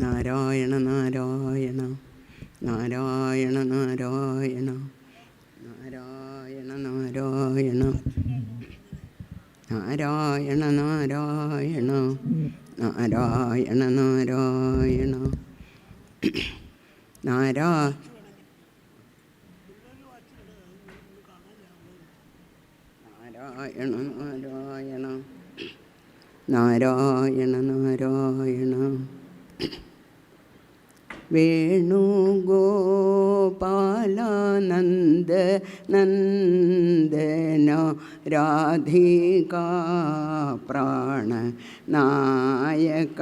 നാരായണ നാരായണ നാരായണ നാരായണ നാരായണ നാരായണ നാരായണ നാരായണ നാരായണ നാരായണ നാരായണ നാരായണ നാരായണ നാരായണ വേണുഗോപാലാനന്ദ നന്ദന രാധികാ പ്രാണ നായക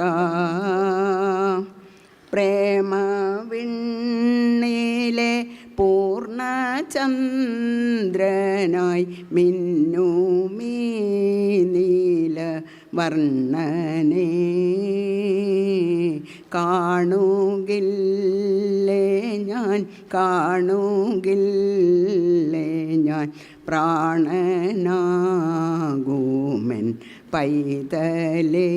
പ്രേമവിണ്ണിലെ പൂർണ്ണചന്ദ്രനായി മിന്നുമീ നീല വർണ്ണനെ കാണുകില്ലേ ഞാൻ കാണുകില്ലേ ഞാൻ പ്രാണനാകുമെൻ പൈതലേ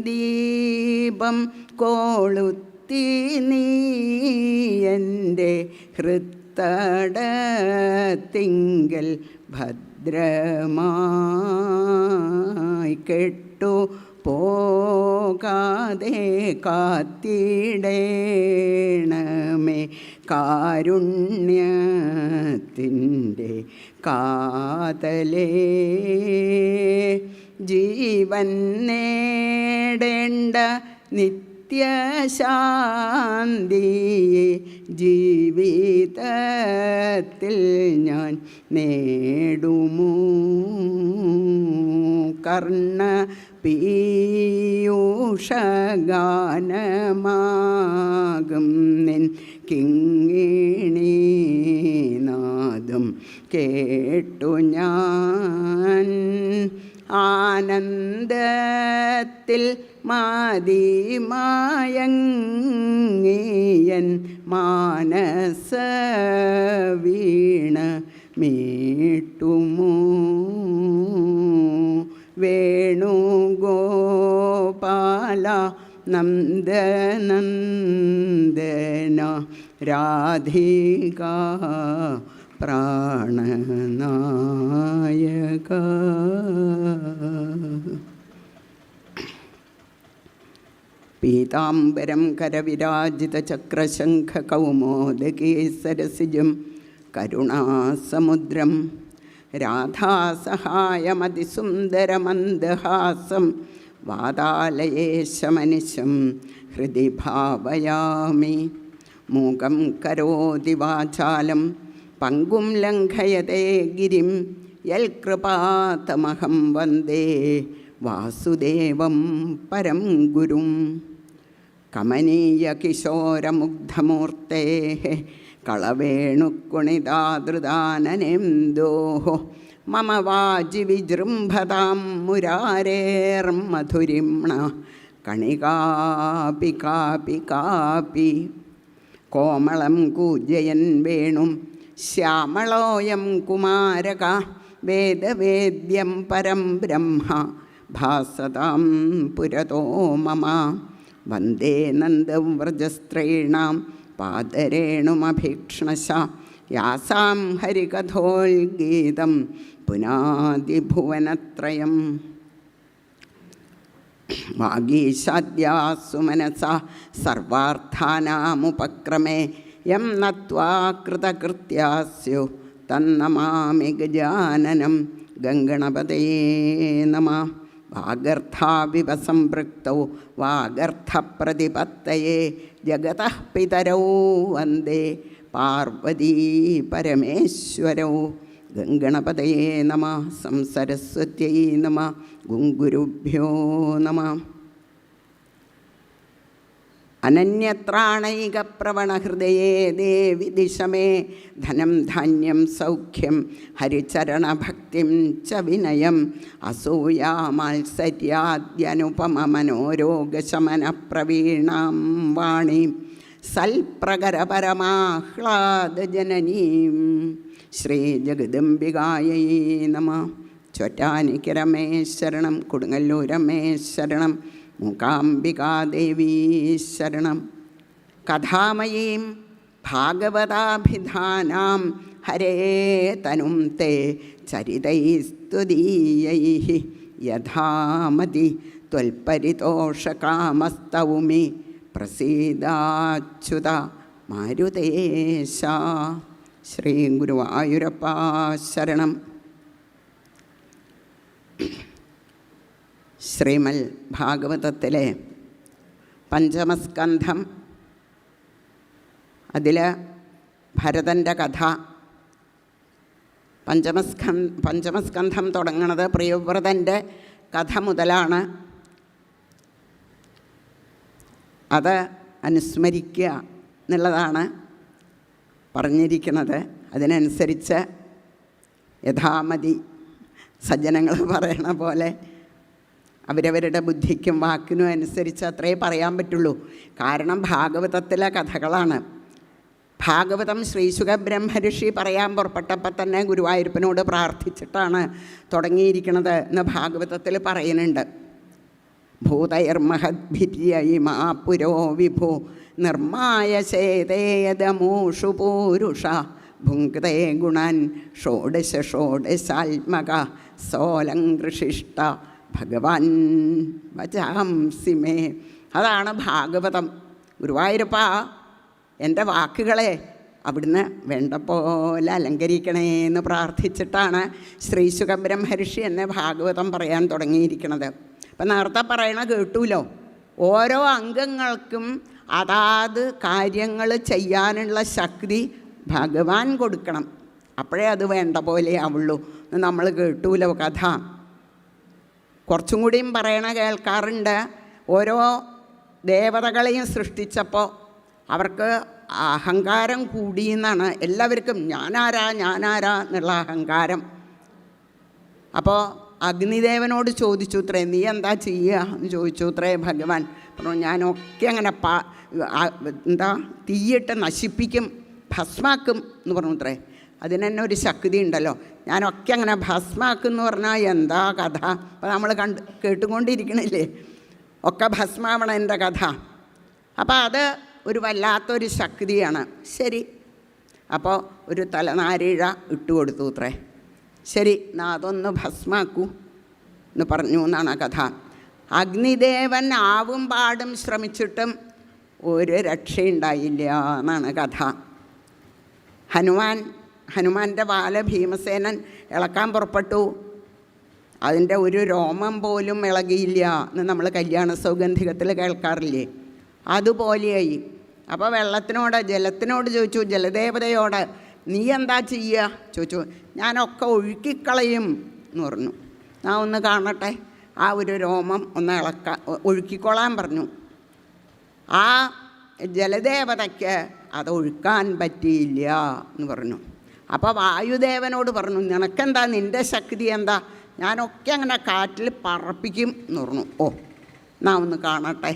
ഭക്തിദീപം കൊളുത്തി നീ എൻ്റെ ഹൃത്തടത്തിങ്കൽ ഭദ്രമായി കെട്ടു പോകാതെ കാത്തിടേണമേ കാരുണ്യത്തിൻ്റെ കാതലേ ജീവൻ നേടേണ്ട നിത്യശാന്തിയെ ജീവിതത്തിൽ ഞാൻ നേടുമോ കർണ പീയൂഷഗാനമാകും നിൻ കിങ്ങിണീനാദം കേട്ടു ഞാൻ ആനന്ദത്തിൽ മതിമയങ്ങിയൻ മാനസ വീണ മീട്ടുമോ വേണുഗോപാല നന്ദനന്ദന രാധികാ പ്രാണനായക പീതാംബരം കരവിരാജിതചക്രശംഖകൗമോദകേസരസിജം കരുണാസമുദ്രം രാധാസഹായമതിസുന്ദരമന്ദഹാസം വാതാലയേശമനിശം ഹൃദി ഭാവയാമി മൂകം കരോതി വാചാലം പങ്കും ലംഘയതേ ഗിരിം യൽകൃപാതമഹം വന്ദേ വാസുദേവം പരം ഗുരും കമനീയ കിശോരമുഗ്ധമൂർത്തേ കളവേണുക്കുണിതാദൃദാനനേന്ദോഃ മമ വാജി വിജൃംഭതാം മുരാരേർമധുരിംണ കണികാപി കാപി കാപി കോമളം കൂജയൻ വേണും ശ്യാമളോയം കുമാരക വേദവേദ്യം പരം ബ്രഹ്മ ഭാസതാം പുരതോ മമ വന്ദേ നന്ദവ്രജസ്ത്രേണാം പാദരേണുമഭീക്ഷ്ണശ യാസാം ഹരികഥോൽഗീതം പുനാദിഭുവനത്രയം വാഗീശാദ്യാസു മനസാ സർവാർത്ഥാനാമുപക്രമേ യം നത്വാ കൃതകൃത്യാസ്യു തന്നമാമി ഗജാനനം ഗംഗണപതയേ നമഃ വാഗർത്ഥാവിവ സംപൃക്തൗ വാഗർത്ഥപ്രതിപത്തയേ ജഗതഃ പിതരൗ വന്ദേ പാർവതീ പരമേശ്വരൗ ഗംഗണപതയേ നമഃ സംസരസ്വത്यै നമഃ ഗുങ്കുരുഭ്യോ നമഃ അനന്യത്രാണൈകപ്രവണഹൃദയേ ദേവി ദിശമേ ധനം ധാന്യം സൗഖ്യം ഹരിചരണഭക്തിം ച വിനയം അസൂയാമാത്സര്യാദ്യനുപമമനോരോഗശമനപ്രവീണാം വാണീം സൽപ്രകരപരമാഹ്ലാദജനനീം ശ്രീജഗദംബികായൈ നമഃ. ചോറ്റാനിക്കരമേ ശരണം, കൊടുങ്ങല്ലൂരമേ ശരണം, മൂകാംബികാദേവീ ശരണം. കഥാമയീം ഭാഗവതാഭിധാനാം ഹരേ തനും തേ ചരിതൈസ്തുതീയൈഃ യഥാമതി ത്വൽപരിതോഷകാമസ്തൗമി പ്രസീദാച്യുത മാരുതേശ. ശ്രീ ഗുരുവായൂരപ്പ ശരണം. ശ്രീമൽ ഭാഗവതത്തിലെ പഞ്ചമസ്കന്ധം, അതിൽ ഭരതൻ്റെ കഥ. പഞ്ചമസ്കന്ധം തുടങ്ങുന്നത് പ്രിയവ്രതൻ്റെ കഥ മുതലാണ്. അത് അനുസ്മരിക്കുക എന്നുള്ളതാണ് പറഞ്ഞിരിക്കുന്നത്. അതിനനുസരിച്ച് യഥാമതി സജ്ജനങ്ങൾ പറയണ പോലെ അവരവരുടെ ബുദ്ധിക്കും വാക്കിനും അനുസരിച്ച് അത്രേ പറയാൻ പറ്റുള്ളൂ. കാരണം ഭാഗവതത്തിലെ കഥകളാണ്. ഭാഗവതം ശ്രീശുക ബ്രഹ്മഋഷി പറയാൻ പുറപ്പെട്ടപ്പോൾ തന്നെ ഗുരുവായൂരപ്പനോട് പ്രാർത്ഥിച്ചിട്ടാണ് തുടങ്ങിയിരിക്കുന്നത് എന്ന് ഭാഗവതത്തിൽ പറയുന്നുണ്ട്. ഭൂതൈർമഹദ്ഭിര്യയിമാ പുരോ വിഭു നിർമായ ചേതേയദമൂഷു പൂരുഷ ഭുങ്ക്തേ ഗുണാൻ ഷോഡശ ഷോഡശാത്മക സോലങ്കൃഷിഷ്ട ഭഗവാൻ വചാംസി മേ. അതാണ് ഭാഗവതം. ഗുരുവായൂരപ്പ, എൻ്റെ വാക്കുകളെ അവിടുന്ന് വേണ്ട പോലെ അലങ്കരിക്കണേ എന്ന് പ്രാർത്ഥിച്ചിട്ടാണ് ശ്രീശുക ബ്രഹ്മഋഷി എന്നെ ഭാഗവതം പറയാൻ തുടങ്ങിയിരിക്കുന്നത്. അപ്പം നേരത്തെ പറയണ കേട്ടൂലോ, ഓരോ അംഗങ്ങൾക്കും അതാത് കാര്യങ്ങൾ ചെയ്യാനുള്ള ശക്തി ഭഗവാൻ കൊടുക്കണം. അപ്പോഴേ അത് വേണ്ട പോലെ ആവുള്ളൂ എന്ന് നമ്മൾ കേട്ടൂലോ കഥ. കുറച്ചും കൂടിയും പറയണ കേൾക്കാറുണ്ട്. ഓരോ ദേവതകളെയും സൃഷ്ടിച്ചപ്പോൾ അവർക്ക് അഹങ്കാരം കൂടിയെന്നാണ്. എല്ലാവർക്കും ഞാനാരാ എന്നുള്ള അഹങ്കാരം. അപ്പോൾ അഗ്നിദേവനോട് ചോദിച്ചു അത്രേ, നീ എന്താ ചെയ്യുക എന്ന് ചോദിച്ചു അത്രേ. ഭഗവാൻ പറഞ്ഞു, ഞാനൊക്കെ അങ്ങനെ തീയിട്ട് നശിപ്പിക്കും, ഭസ്മാക്കും എന്ന് പറഞ്ഞു അത്രേ. അതിന് തന്നെ ഒരു ശക്തി ഉണ്ടല്ലോ. ഞാനൊക്കെ അങ്ങനെ ഭസ്മാക്കും എന്ന് പറഞ്ഞാൽ എന്താ കഥ. അപ്പോൾ നമ്മൾ കേട്ടുകൊണ്ടിരിക്കണില്ലേ, ഒക്കെ ഭസ്മാവണം എൻ്റെ കഥ. അപ്പോൾ അത് ഒരു വല്ലാത്തൊരു ശക്തിയാണ്. ശരി, അപ്പോൾ ഒരു തലനാരിഴ ഇട്ടുകൊടുത്തു അത്രേ. ശരി, എന്നാ അതൊന്ന് ഭസ്മാക്കൂ എന്ന് പറഞ്ഞു എന്നാണ് കഥ. അഗ്നിദേവൻ ആവും പാടും ശ്രമിച്ചിട്ടും ഒരു രക്ഷയുണ്ടായില്ല എന്നാണ് കഥ. ഹനുമാൻ്റെ വാല ഭീമസേനൻ ഇളക്കാൻ പുറപ്പെട്ടു. അതിൻ്റെ ഒരു രോമം പോലും ഇളകിയില്ല എന്ന് നമ്മൾ കല്യാണ സൗഗന്ധികത്തിൽ കേൾക്കാറില്ലേ, അതുപോലെയായി. അപ്പോൾ ജലത്തിനോട് ചോദിച്ചു, ജലദേവതയോട് നീ എന്താ ചെയ്യുക ചോദിച്ചു. ഞാനൊക്കെ ഒഴുക്കിക്കളയും എന്ന് പറഞ്ഞു. ഞാൻ ഒന്ന് കാണട്ടെ, ആ ഒരു രോമം ഒന്ന് ഒഴുക്കിക്കൊള്ളാൻ പറഞ്ഞു. ആ ജലദേവതയ്ക്ക് അത് ഒഴുക്കാൻ പറ്റിയില്ല എന്ന് പറഞ്ഞു. അപ്പോൾ വായുദേവനോട് പറഞ്ഞു, നിനക്കെന്താ, നിൻ്റെ ശക്തി എന്താ? ഞാനൊക്കെ അങ്ങനെ കാറ്റിൽ പറപ്പിക്കും എന്ന് പറഞ്ഞു. ഓ, ഞാൻ ഒന്ന് കാണട്ടെ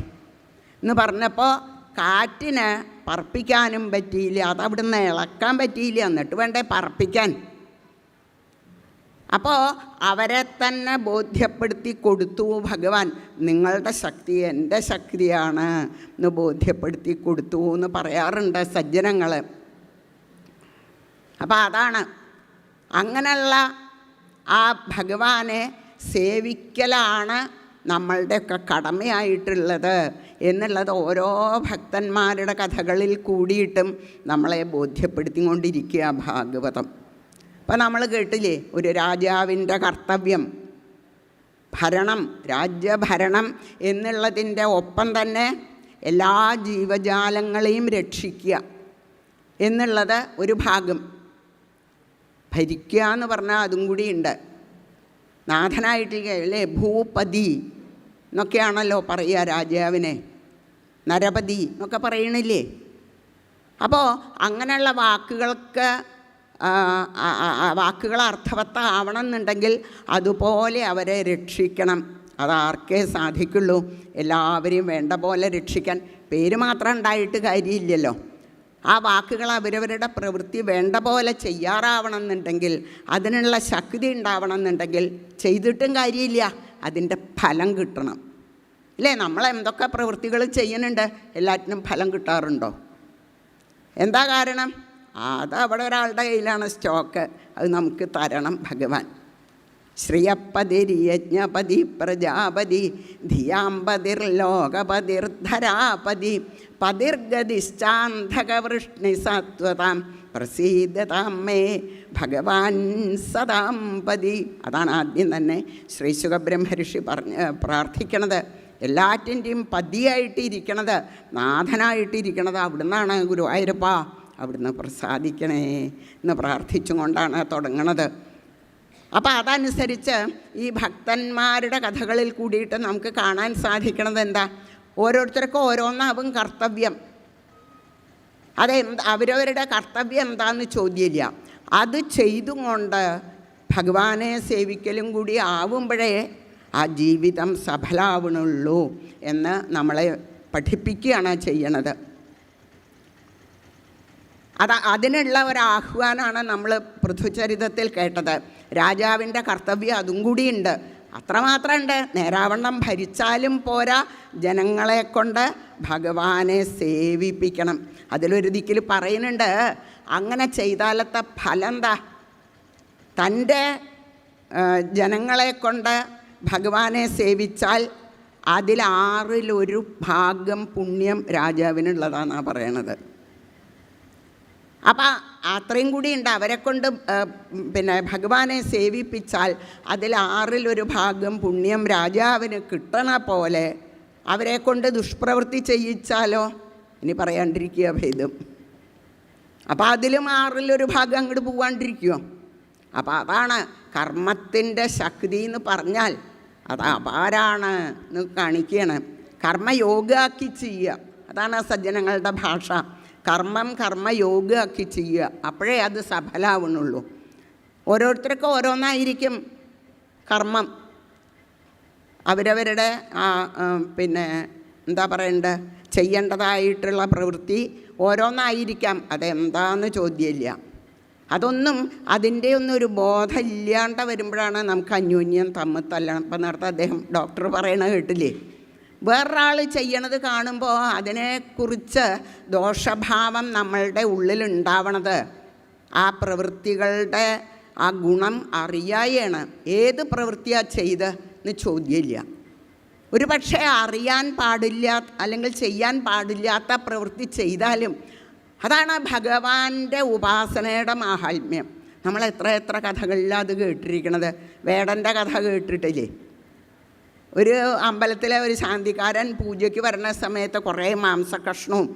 എന്ന് പറഞ്ഞപ്പോൾ കാറ്റിന് പറപ്പിക്കാനും പറ്റിയില്ല, അതവിടുന്ന് ഇളക്കാൻ പറ്റിയില്ല, എന്നിട്ട് വേണ്ടേ പറപ്പിക്കാൻ. അപ്പോൾ അവരെ തന്നെ ബോധ്യപ്പെടുത്തി കൊടുത്തു ഭഗവാൻ. നിങ്ങളുടെ ശക്തി എൻ്റെ ശക്തിയാണ് എന്ന് ബോധ്യപ്പെടുത്തി കൊടുത്തു എന്ന് പറയാറുണ്ട് സജ്ജനങ്ങൾ. അപ്പോൾ അതാണ് അങ്ങനെയുള്ള ആ ഭഗവാനെ സേവിക്കലാണ് നമ്മളുടെയൊക്കെ കടമയായിട്ടുള്ളത് എന്നുള്ളത് ഓരോ ഭക്തന്മാരുടെ കഥകളിൽ കൂടിയിട്ടും നമ്മളെ ബോധ്യപ്പെടുത്തിക്കൊണ്ടിരിക്കുക ഭാഗവതം. അപ്പം നമ്മൾ കേട്ടില്ലേ, ഒരു രാജാവിൻ്റെ കർത്തവ്യം രാജ്യഭരണം എന്നുള്ളതിൻ്റെ ഒപ്പം തന്നെ എല്ലാ ജീവജാലങ്ങളെയും രക്ഷിക്കുക എന്നുള്ളത് ഒരു ഭാഗം. ഭരിക്കുക എന്ന് പറഞ്ഞാൽ അതും കൂടിയുണ്ട്. നാഥനായിട്ടില്ലേ, ഭൂപതി എന്നൊക്കെയാണല്ലോ പറയുക രാജാവിനെ, നരപതി എന്നൊക്കെ പറയണില്ലേ. അപ്പോൾ അങ്ങനെയുള്ള വാക്കുകൾ അർത്ഥവത്താവണം എന്നുണ്ടെങ്കിൽ അതുപോലെ അവരെ രക്ഷിക്കണം. അതാർക്കേ സാധിക്കുള്ളൂ. എല്ലാവരെയും വേണ്ട പോലെ രക്ഷിക്കാൻ പേര് മാത്രം ഉണ്ടായിട്ട് കാര്യമില്ലല്ലോ. ആ വാക്കുകൾ അവരവരുടെ പ്രവൃത്തി വേണ്ട പോലെ ചെയ്യാറാവണം എന്നുണ്ടെങ്കിൽ, അതിനുള്ള ശക്തി ഉണ്ടാവണം എന്നുണ്ടെങ്കിൽ ചെയ്തിട്ടും കാര്യമില്ല, അതിൻ്റെ ഫലം കിട്ടണം. ഇല്ലേ? നമ്മൾ എന്തൊക്കെ പ്രവൃത്തികൾ ചെയ്യുന്നുണ്ട്, എല്ലാറ്റിനും ഫലം കിട്ടാറുണ്ടോ? എന്താ കാരണം? അത് അവിടെ ഒരാളുടെ കയ്യിലാണ് സ്റ്റോക്ക്, അത് നമുക്ക് തരണം ഭഗവാൻ. ശ്രിയപ്പതിർ യജ്ഞപതി പ്രജാപതി ധിയാമ്പതിർലോകപതിർധരാപതി പതിർഗതിശ്ചാന്ധകവൃഷ്ണിസത്വതാം പ്രസീദതാം മേ ഭഗവാൻ സദാംപതി. അതാണ് ആദ്യം തന്നെ ശ്രീ ശുകബ്രഹ്മർഷി പ്രാർത്ഥിക്കണത്. എല്ലാറ്റിൻ്റെയും പതിയായിട്ടിരിക്കണത്, നാഥനായിട്ടിരിക്കണത് അവിടുന്നാണ്. ഗുരുവായൂരപ്പ അവിടുന്ന് പ്രസാദിക്കണേ എന്ന് പ്രാർത്ഥിച്ചുകൊണ്ടാണ് തുടങ്ങണത്. അപ്പോൾ അതനുസരിച്ച് ഈ ഭക്തന്മാരുടെ കഥകളിൽ കൂടിയിട്ട് നമുക്ക് കാണാൻ സാധിക്കണത് എന്താ? ഓരോരുത്തർക്കും ഓരോന്നാവും കർത്തവ്യം. അവരവരുടെ കർത്തവ്യം എന്താണെന്ന് ചോദ്യമില്ല. അത് ചെയ്തുകൊണ്ട് ഭഗവാനെ സേവിക്കലും കൂടി ആവുമ്പോഴേ ആ ജീവിതം സഫലമാവണുള്ളൂ എന്ന് നമ്മളെ പഠിപ്പിക്കുകയാണ് ചെയ്യണത്. അതിനുള്ള ഒരാഹ്വാനമാണ് നമ്മൾ പൃഥുചരിതത്തിൽ കേട്ടത്. രാജാവിൻ്റെ കർത്തവ്യം അതും കൂടിയുണ്ട്. അത്രമാത്രമുണ്ട്. നേരാവണ്ണം ഭരിച്ചാലും പോരാ, ജനങ്ങളെ കൊണ്ട് ഭഗവാനെ സേവിപ്പിക്കണം. അതിലൊരു ദിക്കിൽ പറയുന്നുണ്ട്, അങ്ങനെ ചെയ്താലത്തെ ഫലം എന്താ? തൻ്റെ ജനങ്ങളെ കൊണ്ട് ഭഗവാനെ സേവിച്ചാൽ അതിൽ 6 ഭാഗം പുണ്യം രാജാവിനുള്ളതാണെന്നാണ് പറയണത്. അപ്പം അത്രയും കൂടി ഉണ്ട്. അവരെ കൊണ്ട് ഭഗവാനെ സേവിപ്പിച്ചാൽ അതിൽ 6 ഭാഗം പുണ്യം രാജാവിന് കിട്ടണ പോലെ അവരെ കൊണ്ട് ദുഷ്പ്രവൃത്തി ചെയ്യിച്ചാലോ ഇനി പറയാണ്ടിരിക്കുക ഭേദം. അപ്പം അതിലും 6 ഭാഗം അങ്ങോട്ട് പോവാണ്ടിരിക്കുമോ? അപ്പം അതാണ് കർമ്മത്തിൻ്റെ ശക്തി എന്ന് പറഞ്ഞാൽ അത് അപാരാണ് എന്ന് കാണിക്കുകയാണ്. കർമ്മയോഗാക്കി ചെയ്യുക, അതാണ് സജ്ജനങ്ങളുടെ ഭാഷ. കർമ്മയോഗാക്കി ചെയ്യുക, അപ്പോഴേ അത് സഫലമാവുന്നുള്ളൂ. ഓരോരുത്തർക്കും ഓരോന്നായിരിക്കും കർമ്മം. അവരവരുടെ എന്താ പറയണ്ടത്, ചെയ്യേണ്ടതായിട്ടുള്ള പ്രവൃത്തി ഓരോന്നായിരിക്കാം. അതെന്താന്ന് ചോദ്യമില്ല. അതൊന്നും അതിൻ്റെ ഒന്നും ഒരു ബോധം ഇല്ലാണ്ട് വരുമ്പോഴാണ് നമുക്ക് അന്യോന്യം തമ്മിൽ തല്ലണം. ഇപ്പം നേരത്തെ അദ്ദേഹം ഡോക്ടർ പറയണ കേട്ടില്ലേ, വേറൊരാൾ ചെയ്യണത് കാണുമ്പോൾ അതിനെക്കുറിച്ച് ദോഷഭാവം നമ്മളുടെ ഉള്ളിലുണ്ടാവണത് ആ പ്രവൃത്തികളുടെ ആ ഗുണം അറിയായാണ്. ഏത് പ്രവൃത്തിയാണ് ചെയ്ത് എന്ന് ചോദ്യമില്ല. ഒരു പക്ഷേ അറിയാൻ പാടില്ല അല്ലെങ്കിൽ ചെയ്യാൻ പാടില്ലാത്ത പ്രവൃത്തി ചെയ്താലും അതാണ് ഭഗവാന്റെ ഉപാസനയുടെ മാഹാത്മ്യം. നമ്മൾ എത്ര കഥകളിലാണ് അത് കേട്ടിരിക്കണത്. വേടൻ്റെ കഥ കേട്ടിട്ടില്ലേ? ഒരു അമ്പലത്തിലെ ഒരു ശാന്തിക്കാരൻ പൂജയ്ക്ക് വരുന്ന സമയത്ത് കുറേ മാംസകഷ്ണവും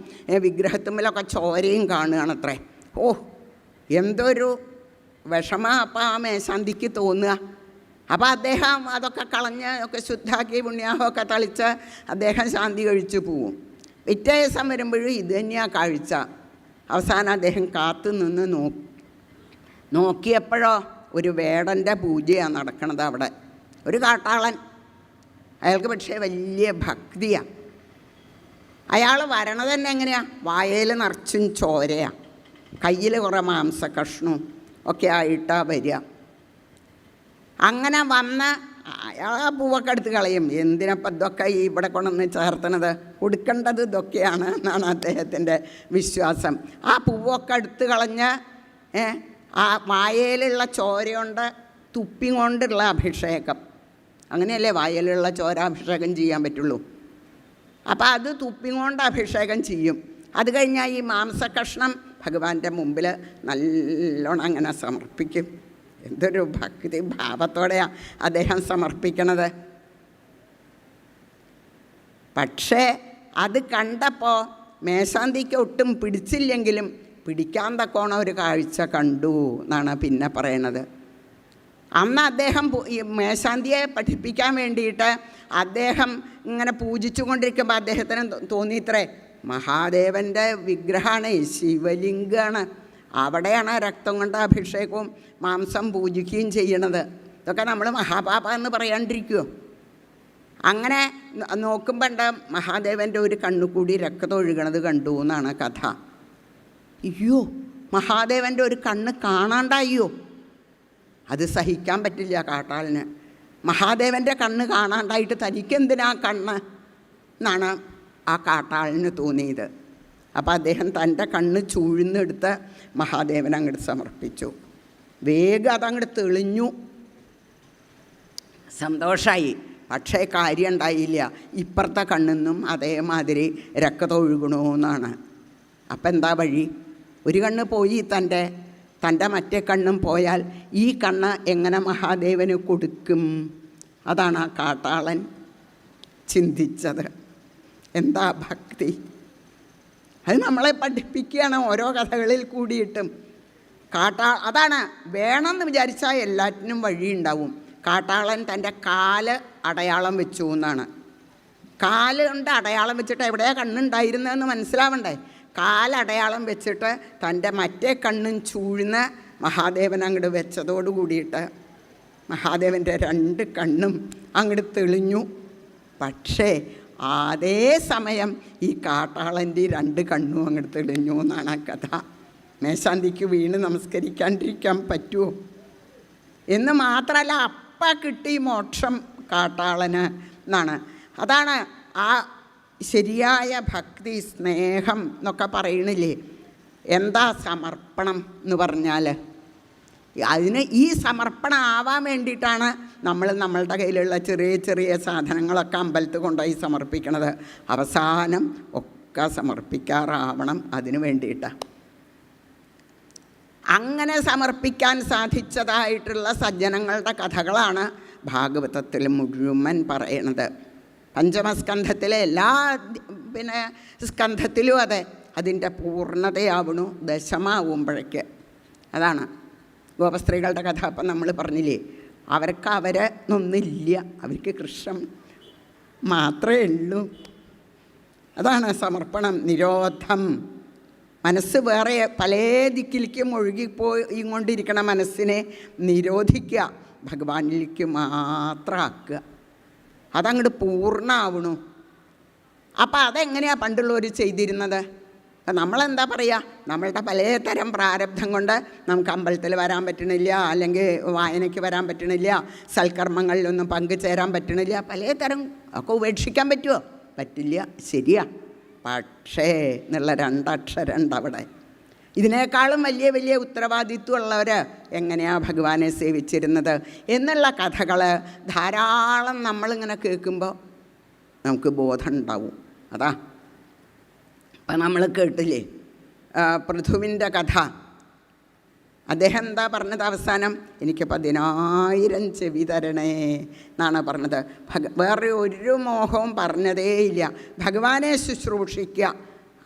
വിഗ്രഹത്തുമ്മിലൊക്കെ ചോരയും കാണുകയാണത്രേ. ഓ, എന്തൊരു വിഷമം അപ്പം ആ മേശാന്തിക്ക് തോന്നുക. അപ്പോൾ അദ്ദേഹം അതൊക്കെ കളഞ്ഞ് ഒക്കെ ശുദ്ധാക്കി പുണ്യാഹമൊക്കെ തളിച്ച് അദ്ദേഹം ശാന്തി കഴിച്ചു പോവും. പിറ്റേ ദിവസം വരുമ്പോഴും ഇത് തന്നെയാണ് കാഴ്ച. അവസാനം അദ്ദേഹം കാത്തു നിന്ന് നോക്കിയപ്പോഴോ ഒരു വേടൻ്റെ പൂജയാണ് നടക്കണത് അവിടെ. ഒരു കാട്ടാളൻ, അയാൾക്ക് പക്ഷേ വലിയ ഭക്തിയാണ്. അയാൾ വരണത് തന്നെ എങ്ങനെയാണ്? വായയിൽ നിറച്ചും ചോരയാണ്, കയ്യിൽ കുറേ മാംസകഷ്ണവും ഒക്കെ ആയിട്ടാണ് വരിക. അങ്ങനെ വന്ന് അയാൾ ആ പൂവൊക്കെ എടുത്ത് കളയും. എന്തിനപ്പം ഇതൊക്കെ ഇവിടെ കൊണ്ടുവന്ന് ചേർത്തണത്? കൊടുക്കേണ്ടത് ഇതൊക്കെയാണ് എന്നാണ് അദ്ദേഹത്തിൻ്റെ വിശ്വാസം. ആ പൂവൊക്കെ എടുത്ത് കളഞ്ഞ് ആ വായയിലുള്ള ചോര കൊണ്ട് തുപ്പി കൊണ്ടുള്ള അഭിഷേകം, അങ്ങനെയല്ലേ വായയിലുള്ള ചോര അഭിഷേകം ചെയ്യാൻ പറ്റുള്ളൂ. അപ്പോൾ അത് തുപ്പി കൊണ്ട് അഭിഷേകം ചെയ്യും. അത് കഴിഞ്ഞാൽ ഈ മാംസകഷ്ണം ഭഗവാന്റെ മുമ്പിൽ നല്ലോണം അങ്ങനെ സമർപ്പിക്കും. എന്തൊരു ഭക്തി ഭാവത്തോടെയാണ് അദ്ദേഹം സമർപ്പിക്കണത്. പക്ഷേ അത് കണ്ടപ്പോൾ മേശാന്തിക്ക് ഒട്ടും പിടിച്ചില്ലെങ്കിലും പിടിക്കാൻ തക്കോണം ഒരു കാഴ്ച കണ്ടു എന്നാണ് പിന്നെ പറയണത്. അന്ന് അദ്ദേഹം ഈ മേശാന്തിയെ പഠിപ്പിക്കാൻ വേണ്ടിയിട്ട് അദ്ദേഹം ഇങ്ങനെ പൂജിച്ചു കൊണ്ടിരിക്കുമ്പോൾ അദ്ദേഹത്തിന് തോന്നിയിത്രേ, മഹാദേവൻ്റെ വിഗ്രഹമാണ്, ശിവലിംഗമാണ്, അവിടെയാണ് രക്തം കൊണ്ട് അഭിഷേകവും മാംസം പൂജിക്കുകയും ചെയ്യണത്. ഇതൊക്കെ നമ്മൾ മഹാപാപ എന്ന് പറയാണ്ടിരിക്കുമോ? അങ്ങനെ നോക്കുമ്പോണ്ട് മഹാദേവൻ്റെ ഒരു കണ്ണുകൂടി രക്തം ഒഴുകണത് കണ്ടു എന്നാണ് കഥ. അയ്യോ, മഹാദേവൻ്റെ ഒരു കണ്ണ് കാണാണ്ടായോ? അത് സഹിക്കാൻ പറ്റില്ല കാട്ടാളിന്. മഹാദേവൻ്റെ കണ്ണ് കാണാണ്ടായിട്ട് തനിക്കെന്തിനാ കണ്ണ് എന്നാണ് ആ കാട്ടാളിന് തോന്നിയത്. അപ്പോൾ അദ്ദേഹം തൻ്റെ കണ്ണ് ചൂഴ്ന്നെടുത്ത് മഹാദേവൻ അങ്ങോട്ട് സമർപ്പിച്ചു. വേഗം അതങ്ങോട്ട് തെളിഞ്ഞു. സന്തോഷമായി. പക്ഷേ കാര്യം ഉണ്ടായില്ല. ഇപ്പുറത്തെ കണ്ണിന്നും അതേമാതിരി രക്തമൊഴുകണമെന്നാണ്. അപ്പം എന്താ വഴി? ഒരു കണ്ണ് പോയി, തൻ്റെ മറ്റേ കണ്ണും പോയാൽ ഈ കണ്ണ് എങ്ങനെ മഹാദേവന് കൊടുക്കും? അതാണ് ആ കാട്ടാളൻ ചിന്തിച്ചത്. എന്താ ഭക്തി! അത് നമ്മളെ പഠിപ്പിക്കുകയാണ് ഓരോ കഥകളിൽ കൂടിയിട്ടും. അതാണ് വേണമെന്ന് വിചാരിച്ചാൽ എല്ലാറ്റിനും വഴിയുണ്ടാവും. കാട്ടാളൻ തൻ്റെ കാല് അടയാളം വെച്ചു എന്നാണ്. കാല് കൊണ്ട് അടയാളം വെച്ചിട്ട് എവിടെയാണ് കണ്ണുണ്ടായിരുന്നതെന്ന് മനസ്സിലാവണ്ടേ? കാലടയാളം വെച്ചിട്ട് തൻ്റെ മറ്റേ കണ്ണും ചൂഴ്ന്ന് മഹാദേവൻ അങ്ങോട്ട് വെച്ചതോട് കൂടിയിട്ട് മഹാദേവൻ്റെ 2 കണ്ണും അങ്ങോട്ട് തെളിഞ്ഞു. പക്ഷേ അതേ സമയം ഈ കാട്ടാളൻ്റെ 2 കണ്ണും അങ്ങോട്ട് തെളിഞ്ഞു എന്നാണ് ആ കഥ. മേശാന്തിക്ക് വീണ് നമസ്കരിക്കാണ്ടിരിക്കാൻ പറ്റുമോ? എന്ന് മാത്രമല്ല, അപ്പം കിട്ടി മോക്ഷം കാട്ടാളന് എന്നാണ്. അതാണ് ആ ശരിയായ ഭക്തി, സ്നേഹം എന്നൊക്കെ പറയണില്ലേ. എന്താ സമർപ്പണം എന്ന് പറഞ്ഞാൽ? അതിന് ഈ സമർപ്പണം ആവാൻ വേണ്ടിയിട്ടാണ് നമ്മളുടെ കയ്യിലുള്ള ചെറിയ ചെറിയ സാധനങ്ങളൊക്കെ അമ്പലത്തിൽ കൊണ്ടുപോയി സമർപ്പിക്കണത്. അവസാനം ഒക്കെ സമർപ്പിക്കാറാവണം അതിന് വേണ്ടിയിട്ടാണ്. അങ്ങനെ സമർപ്പിക്കാൻ സാധിച്ചതായിട്ടുള്ള സജ്ജനങ്ങളുടെ കഥകളാണ് ഭാഗവതത്തിൽ മുഴുവൻ പറയണത്. പഞ്ചമസ്കന്ധത്തിലെ എല്ലാ സ്കന്ധത്തിലും അതെ, അതിൻ്റെ പൂർണ്ണതയാവണു ദശമാവുമ്പോഴേക്ക്. അതാണ് ഗോപസ്ത്രീകളുടെ കഥ. അപ്പം നമ്മൾ പറഞ്ഞില്ലേ, അവരൊന്നില്ല, അവർക്ക് കൃഷ്ണൻ മാത്രമേ ഉള്ളൂ. അതാണ് സമർപ്പണം. നിരോധം. മനസ്സ് വേറെ പല ദിക്കിലേക്കും ഒഴുകിപ്പോയി കൊണ്ടിരിക്കണ മനസ്സിനെ നിരോധിക്കുക, ഭഗവാനിലേക്ക് മാത്രം ആക്കുക. അതങ്ങോട്ട് പൂർണ്ണമാവണു. അപ്പം അതെങ്ങനെയാണ് പണ്ടുള്ളവർ ചെയ്തിരുന്നത്? നമ്മളെന്താ പറയുക, നമ്മളുടെ പലതരം പ്രാരബ്ധം കൊണ്ട് നമുക്ക് അമ്പലത്തിൽ വരാൻ പറ്റണില്ല, അല്ലെങ്കിൽ വായനയ്ക്ക് വരാൻ പറ്റണില്ല, സൽക്കർമ്മങ്ങളിലൊന്നും പങ്കുചേരാൻ പറ്റണില്ല, പലതരം ഒക്കെ ഉപേക്ഷിക്കാൻ പറ്റുമോ? പറ്റില്ല. ശരിയാ. പക്ഷേ എന്നുള്ള 2 അക്ഷരമുണ്ട് അവിടെ. ഇതിനേക്കാളും വലിയ വലിയ ഉത്തരവാദിത്വമുള്ളവർ എങ്ങനെയാണ് ഭഗവാനെ സേവിച്ചിരുന്നത് എന്നുള്ള കഥകൾ ധാരാളം നമ്മളിങ്ങനെ കേൾക്കുമ്പോൾ നമുക്ക് ബോധം ഉണ്ടാവും. അതാ അപ്പം നമ്മൾ കേട്ടില്ലേ പൃഥുവിൻ്റെ കഥ. അദ്ദേഹം എന്താ പറഞ്ഞത് അവസാനം? എനിക്ക് 10,000 ചെവി തരണേ എന്നാണ് പറഞ്ഞത്. വേറെ ഒരു മോഹവും പറഞ്ഞതേയില്ല. ഭഗവാനെ ശുശ്രൂഷിക്കുക,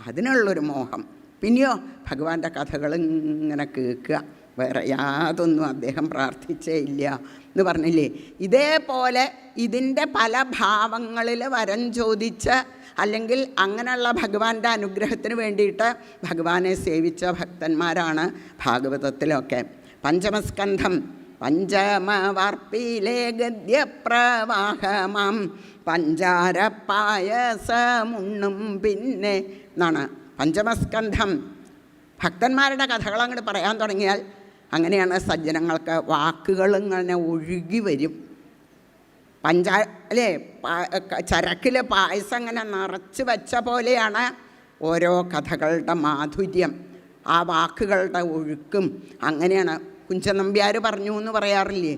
അതിനുള്ളൊരു മോഹം. പിന്നെയോ ഭഗവാന്റെ കഥകൾ ഇങ്ങനെ കേൾക്കുക, വേറെ യാതൊന്നും അദ്ദേഹം പ്രാർത്ഥിച്ചേ ഇല്ല എന്ന് പറഞ്ഞില്ലേ. ഇതേപോലെ ഇതിൻ്റെ പല ഭാവങ്ങളിൽ വരം ചോദിച്ച് അല്ലെങ്കിൽ അങ്ങനെയുള്ള ഭഗവാന്റെ അനുഗ്രഹത്തിന് വേണ്ടിയിട്ട് ഭഗവാനെ സേവിച്ച ഭക്തന്മാരാണ് ഭാഗവതത്തിലൊക്കെ. പഞ്ചമസ്കന്ധം പഞ്ചമവാർപ്പിലെ ഗദ്യപ്രവാഹമാം പഞ്ചാരപ്പായസമുണ്ണും പിന്നെ എന്നാണ് പഞ്ചമസ്കന്ധം. ഭക്തന്മാരുടെ കഥകൾ അങ്ങോട്ട് പറയാൻ തുടങ്ങിയാൽ അങ്ങനെയാണ് സജ്ജനങ്ങൾക്ക് വാക്കുകൾ ഇങ്ങനെ ഒഴുകി വരും. അല്ലേ, ചരക്കിൽ പായസം അങ്ങനെ നിറച്ച് വെച്ച പോലെയാണ് ഓരോ കഥകളുടെ മാധുര്യം, ആ വാക്കുകളുടെ ഒഴുക്കും. അങ്ങനെയാണ് കുഞ്ചൻ നമ്പ്യാർ പറഞ്ഞു എന്ന് പറയാറില്ലേ.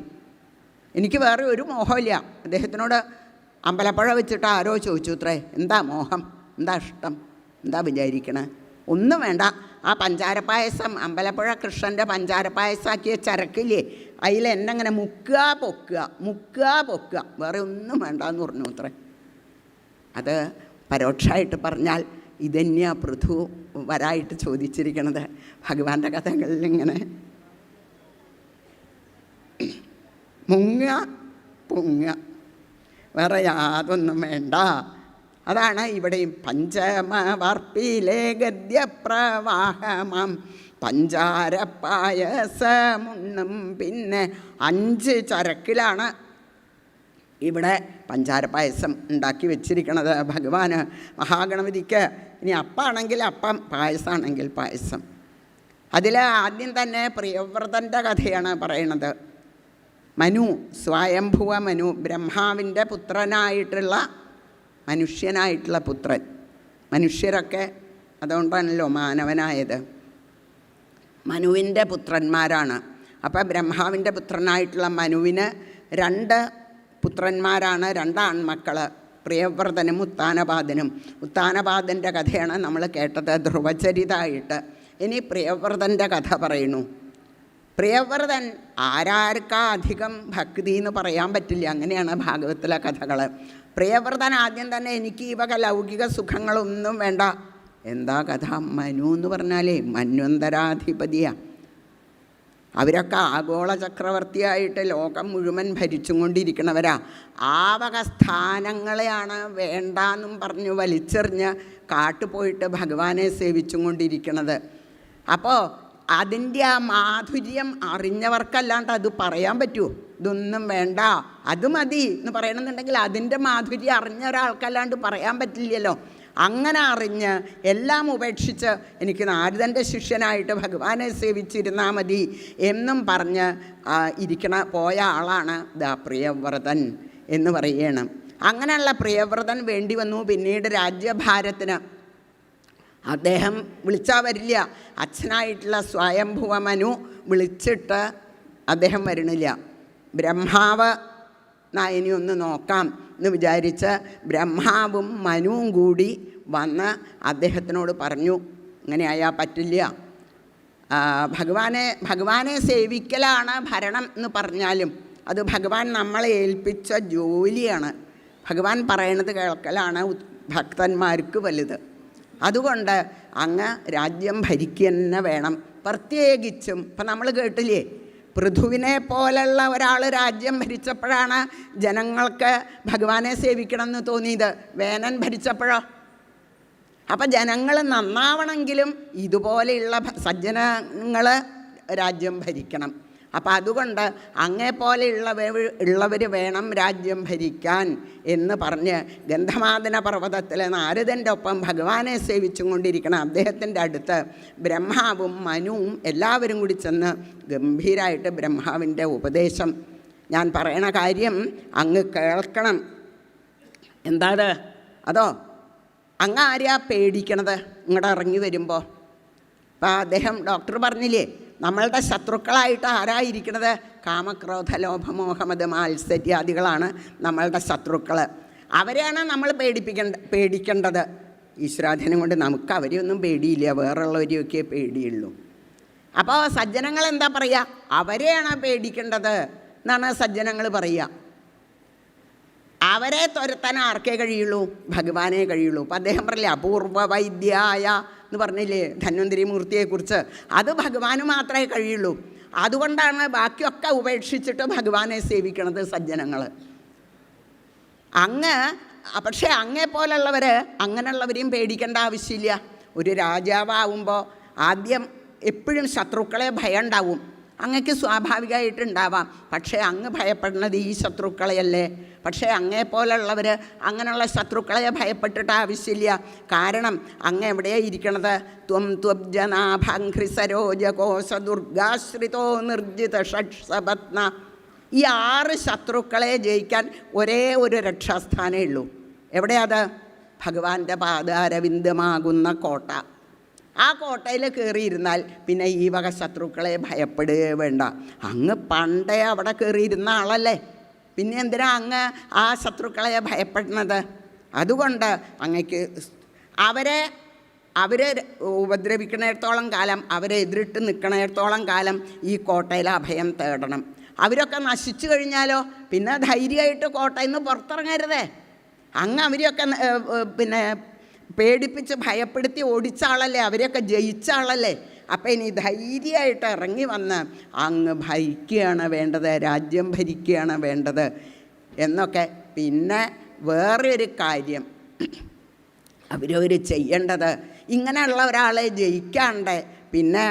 എനിക്ക് വേറെ ഒരു മോഹമില്ല. അദ്ദേഹത്തിനോട് അമ്പലപ്പുഴ വെച്ചിട്ട് ആരോ ചോദിച്ചു അത്രേ, എന്താ മോഹം, എന്താ ഇഷ്ടം, എന്താ വിചാരിക്കണേ? ഒന്നും വേണ്ട, ആ പഞ്ചാരപ്പായസം അമ്പലപ്പുഴ കൃഷ്ണൻ്റെ പഞ്ചാരപ്പായസമാക്കിയ ചരക്കില്ലേ, അതിൽ എന്നെങ്ങനെ മുക്കുക പൊക്കുക, വേറെ ഒന്നും വേണ്ടെന്ന് പറഞ്ഞു അത്രേ. അത് പരോക്ഷമായിട്ട് പറഞ്ഞാൽ ഇതന്നെയാണ് പൃഥു വരായിട്ട് ചോദിച്ചിരിക്കണത്. ഭഗവാന്റെ കഥകളിൽ ഇങ്ങനെ മുങ്ങുക പൊങ്ങുക, വേറെ യാതൊന്നും വേണ്ട. അതാണ് ഇവിടെയും പഞ്ചമവാർപ്പിലെ ഗദ്യപ്രവാഹമാം പഞ്ചാരപ്പായസമുണ്ണും പിന്നെ 5 ചരക്കിലാണ് ഇവിടെ പഞ്ചാരപ്പായസം ഉണ്ടാക്കി വെച്ചിരിക്കണത് ഭഗവാന്. മഹാഗണപതിക്ക് ഇനി അപ്പാണെങ്കിൽ അപ്പം, പായസമാണെങ്കിൽ പായസം. അതിൽ ആദ്യം തന്നെ പ്രിയവ്രതൻ്റെ കഥയാണ് പറയണത്. മനു, സ്വയംഭുവ മനു, ബ്രഹ്മാവിൻ്റെ പുത്രനായിട്ടുള്ള മനുഷ്യനായിട്ടുള്ള പുത്രൻ. മനുഷ്യരൊക്കെ അതുകൊണ്ടാണല്ലോ മാനവനായത്. മനുവിൻ്റെ പുത്രന്മാരാണ്. അപ്പോൾ ബ്രഹ്മാവിൻ്റെ പുത്രനായിട്ടുള്ള മനുവിന് 2 പുത്രന്മാരാണ്, 2 ആൺമക്കൾ, പ്രിയവ്രതനും ഉത്താനപാദനും. ഉത്താനപാദൻ്റെ കഥയാണ് നമ്മൾ കേട്ടത് ധ്രുവചരിതമായിട്ട്. ഇനി പ്രിയവ്രതൻ്റെ കഥ പറയുന്നു. പ്രിയവ്രതൻ ആരാർക്കാ അധികം ഭക്തി എന്ന് പറയാൻ പറ്റില്ല, അങ്ങനെയാണ് ഭാഗവത്തിലെ കഥകൾ. പ്രിയവ്രതൻ ആദ്യം തന്നെ എനിക്ക് ഈ വക ലൗകിക സുഖങ്ങളൊന്നും വേണ്ട. എന്താ കഥ? മനു എന്ന് പറഞ്ഞാലേ മന്വന്തരാധിപതിയാണ്. അവരൊക്കെ ആഗോള ചക്രവർത്തിയായിട്ട് ലോകം മുഴുവൻ ഭരിച്ചും കൊണ്ടിരിക്കണവരാ. ആ വക സ്ഥാനങ്ങളെയാണ് വേണ്ടാന്നും പറഞ്ഞു വലിച്ചെറിഞ്ഞ് കാട്ടുപോയിട്ട് ഭഗവാനെ സേവിച്ചും കൊണ്ടിരിക്കണത്. അപ്പോൾ അതിൻ്റെ ആ മാധുര്യം അറിഞ്ഞവർക്കല്ലാണ്ട് അത് പറയാൻ പറ്റുമോ? ഇതൊന്നും വേണ്ട, അത് മതി എന്ന് പറയണമെന്നുണ്ടെങ്കിൽ അതിൻ്റെ മാധുര്യം അറിഞ്ഞ ഒരാൾക്കല്ലാണ്ട് പറയാൻ പറ്റില്ലല്ലോ. അങ്ങനെ അറിഞ്ഞ് എല്ലാം ഉപേക്ഷിച്ച് എനിക്ക് നാരദൻ്റെ ശിഷ്യനായിട്ട് ഭഗവാനെ സേവിച്ചിരുന്നാൽ മതി എന്നും പറഞ്ഞ് പോയ ആളാണ് പ്രിയവ്രതൻ എന്ന് പറയണം. അങ്ങനെയുള്ള പ്രിയവ്രതൻ വേണ്ടി വന്നു പിന്നീട് രാജ്യഭാരത്തിന്. അദ്ദേഹം വിളിച്ചാൽ വരില്ല. അച്ഛനായിട്ടുള്ള സ്വയംഭുവ മനു വിളിച്ചിട്ട് അദ്ദേഹം വരണില്ല. ബ്രഹ്മാവ് ഇനി ഒന്ന് നോക്കാം എന്ന് വിചാരിച്ച് ബ്രഹ്മാവും മനുവും കൂടി വന്ന് അദ്ദേഹത്തിനോട് പറഞ്ഞു, ഇങ്ങനെ ആയാൽ പറ്റില്ല, ഭഗവാനെ സേവിക്കലാണ് ഭരണം എന്ന് പറഞ്ഞാലും അത് ഭഗവാൻ നമ്മളെ ഏൽപ്പിച്ച ജോലിയാണ്. ഭഗവാൻ പറയണത് കേൾക്കലാണ് ഭക്തന്മാർക്ക് വലുത്. അതുകൊണ്ട് അങ്ങ് രാജ്യം ഭരിക്കുക തന്നെ വേണം. പ്രത്യേകിച്ചും ഇപ്പം നമ്മൾ കേട്ടില്ലേ, പൃഥുവിനെ പോലുള്ള ഒരാൾ രാജ്യം ഭരിച്ചപ്പോഴാണ് ജനങ്ങൾക്ക് ഭഗവാനെ സേവിക്കണം എന്ന് തോന്നിയത്. വേനൻ ഭരിച്ചപ്പോഴോ? അപ്പം ജനങ്ങൾ നന്നാവണമെങ്കിലും ഇതുപോലെയുള്ള സജ്ജനങ്ങൾ രാജ്യം ഭരിക്കണം. അപ്പം അതുകൊണ്ട് അങ്ങേപോലെയുള്ളവർ വേണം രാജ്യം ഭരിക്കാൻ എന്ന് പറഞ്ഞ് ഗന്ധമാദന പർവ്വതത്തിൽ നാരദൻ്റെ ഒപ്പം ഭഗവാനെ സേവിച്ചും കൊണ്ടിരിക്കണം അദ്ദേഹത്തിൻ്റെ അടുത്ത് ബ്രഹ്മാവും മനുവും എല്ലാവരും കൂടി ചെന്ന് ഗംഭീരമായിട്ട് ബ്രഹ്മാവിൻ്റെ ഉപദേശം, ഞാൻ പറയണ കാര്യം അങ്ങ് കേൾക്കണം. എന്താത്? അതോ അങ്ങ് ആരെയാ പേടിക്കണത് ഇങ്ങോട്ട് ഇറങ്ങി വരുമ്പോൾ? അപ്പം അദ്ദേഹം ഡോക്ടർ പറഞ്ഞില്ലേ, നമ്മളുടെ ശത്രുക്കളായിട്ട് ആരായിരിക്കണത്? കാമക്രോധ ലോഭമോഹമത് മാത്സര്യാദികളാണ് നമ്മളുടെ ശത്രുക്കൾ. അവരെയാണ് നമ്മൾ പേടിക്കേണ്ടത്. ഈശ്വരാധീനം കൊണ്ട് നമുക്ക് അവരെയൊന്നും പേടിയില്ല, വേറുള്ളവരെയൊക്കെ പേടിയുള്ളൂ. അപ്പോൾ സജ്ജനങ്ങൾ എന്താ പറയുക? അവരെയാണ് പേടിക്കേണ്ടത് എന്നാണ് സജ്ജനങ്ങൾ പറയുക. അവരെ തുരത്താൻ ആർക്കേ കഴിയുള്ളൂ? ഭഗവാനേ കഴിയുള്ളൂ. അപ്പം അദ്ദേഹം പറയില്ലേ, അപൂർവ വൈദ്യായ എന്ന് പറഞ്ഞില്ലേ ധന്വന്തരി മൂർത്തിയെക്കുറിച്ച്, അത് ഭഗവാന് മാത്രമേ കഴിയുള്ളൂ. അതുകൊണ്ടാണ് ബാക്കിയൊക്കെ ഉപേക്ഷിച്ചിട്ട് ഭഗവാനെ സേവിക്കണത് സജ്ജനങ്ങൾ. പക്ഷേ അങ്ങേപ്പോലുള്ളവർ അങ്ങനെയുള്ളവരെയും പേടിക്കേണ്ട ആവശ്യമില്ല. ഒരു രാജാവാകുമ്പോൾ ആദ്യം എപ്പോഴും ശത്രുക്കളെ ഭയം ഉണ്ടാവും. അങ്ങക്ക് സ്വാഭാവികമായിട്ടുണ്ടാവാം. പക്ഷേ അങ്ങ് ഭയപ്പെടുന്നത് ഈ ശത്രുക്കളെയല്ലേ. പക്ഷേ അങ്ങേപ്പോലുള്ളവർ അങ്ങനെയുള്ള ശത്രുക്കളെ ഭയപ്പെട്ടിട്ട് ആവശ്യമില്ല. കാരണം അങ്ങ് എവിടെയാണ് ഇരിക്കണത്? ത്വം ത്വബ്ജനാഭംഘ്രി സരോജകോശ ദുർഗാശ്രിതോ നിർജിത ഷഡ്സപത്ന. ഈ 6 ശത്രുക്കളെ ജയിക്കാൻ ഒരേ ഒരു രക്ഷാസ്ഥാനമേ ഉള്ളൂ. എവിടെയത്? ഭഗവാന്റെ പാദാരവിന്ദമാകുന്ന കോട്ട. ആ കോട്ടയിൽ കയറിയിരുന്നാൽ പിന്നെ ഈ വക ശത്രുക്കളെ ഭയപ്പെടുകയേ വേണ്ട. അങ്ങ് പണ്ടേ അവിടെ കയറിയിരുന്ന ആളല്ലേ, പിന്നെ എന്തിനാ അങ്ങ് ആ ശത്രുക്കളെ ഭയപ്പെടുന്നത്? അതുകൊണ്ട് അങ്ങക്ക് അവരെ ഉപദ്രവിക്കണത്തോളം കാലം, അവരെ എതിരിട്ട് നിൽക്കണത്തോളം കാലം ഈ കോട്ടയിൽ അഭയം തേടണം. അവരൊക്കെ നശിച്ചു കഴിഞ്ഞാലോ പിന്നെ ധൈര്യമായിട്ട് കോട്ടയിൽ നിന്ന് പുറത്തിറങ്ങരുതേ. അങ്ങ് അവരെയൊക്കെ പേടിപ്പിച്ച് ഭയപ്പെടുത്തി ഓടിച്ച ആളല്ലേ, അവരെയൊക്കെ ജയിച്ച ആളല്ലേ. അപ്പം ഇനി ധൈര്യമായിട്ട് ഇറങ്ങി വന്ന് അങ്ങ് ഭരിക്കുകയാണ് വേണ്ടത്, രാജ്യം ഭരിക്കുകയാണ് വേണ്ടത് എന്നൊക്കെ. പിന്നെ വേറൊരു കാര്യം അവരവർ ചെയ്യേണ്ടത്, ഇങ്ങനെയുള്ള ഒരാളെ ജയിക്കാണ്ട് പിന്നെ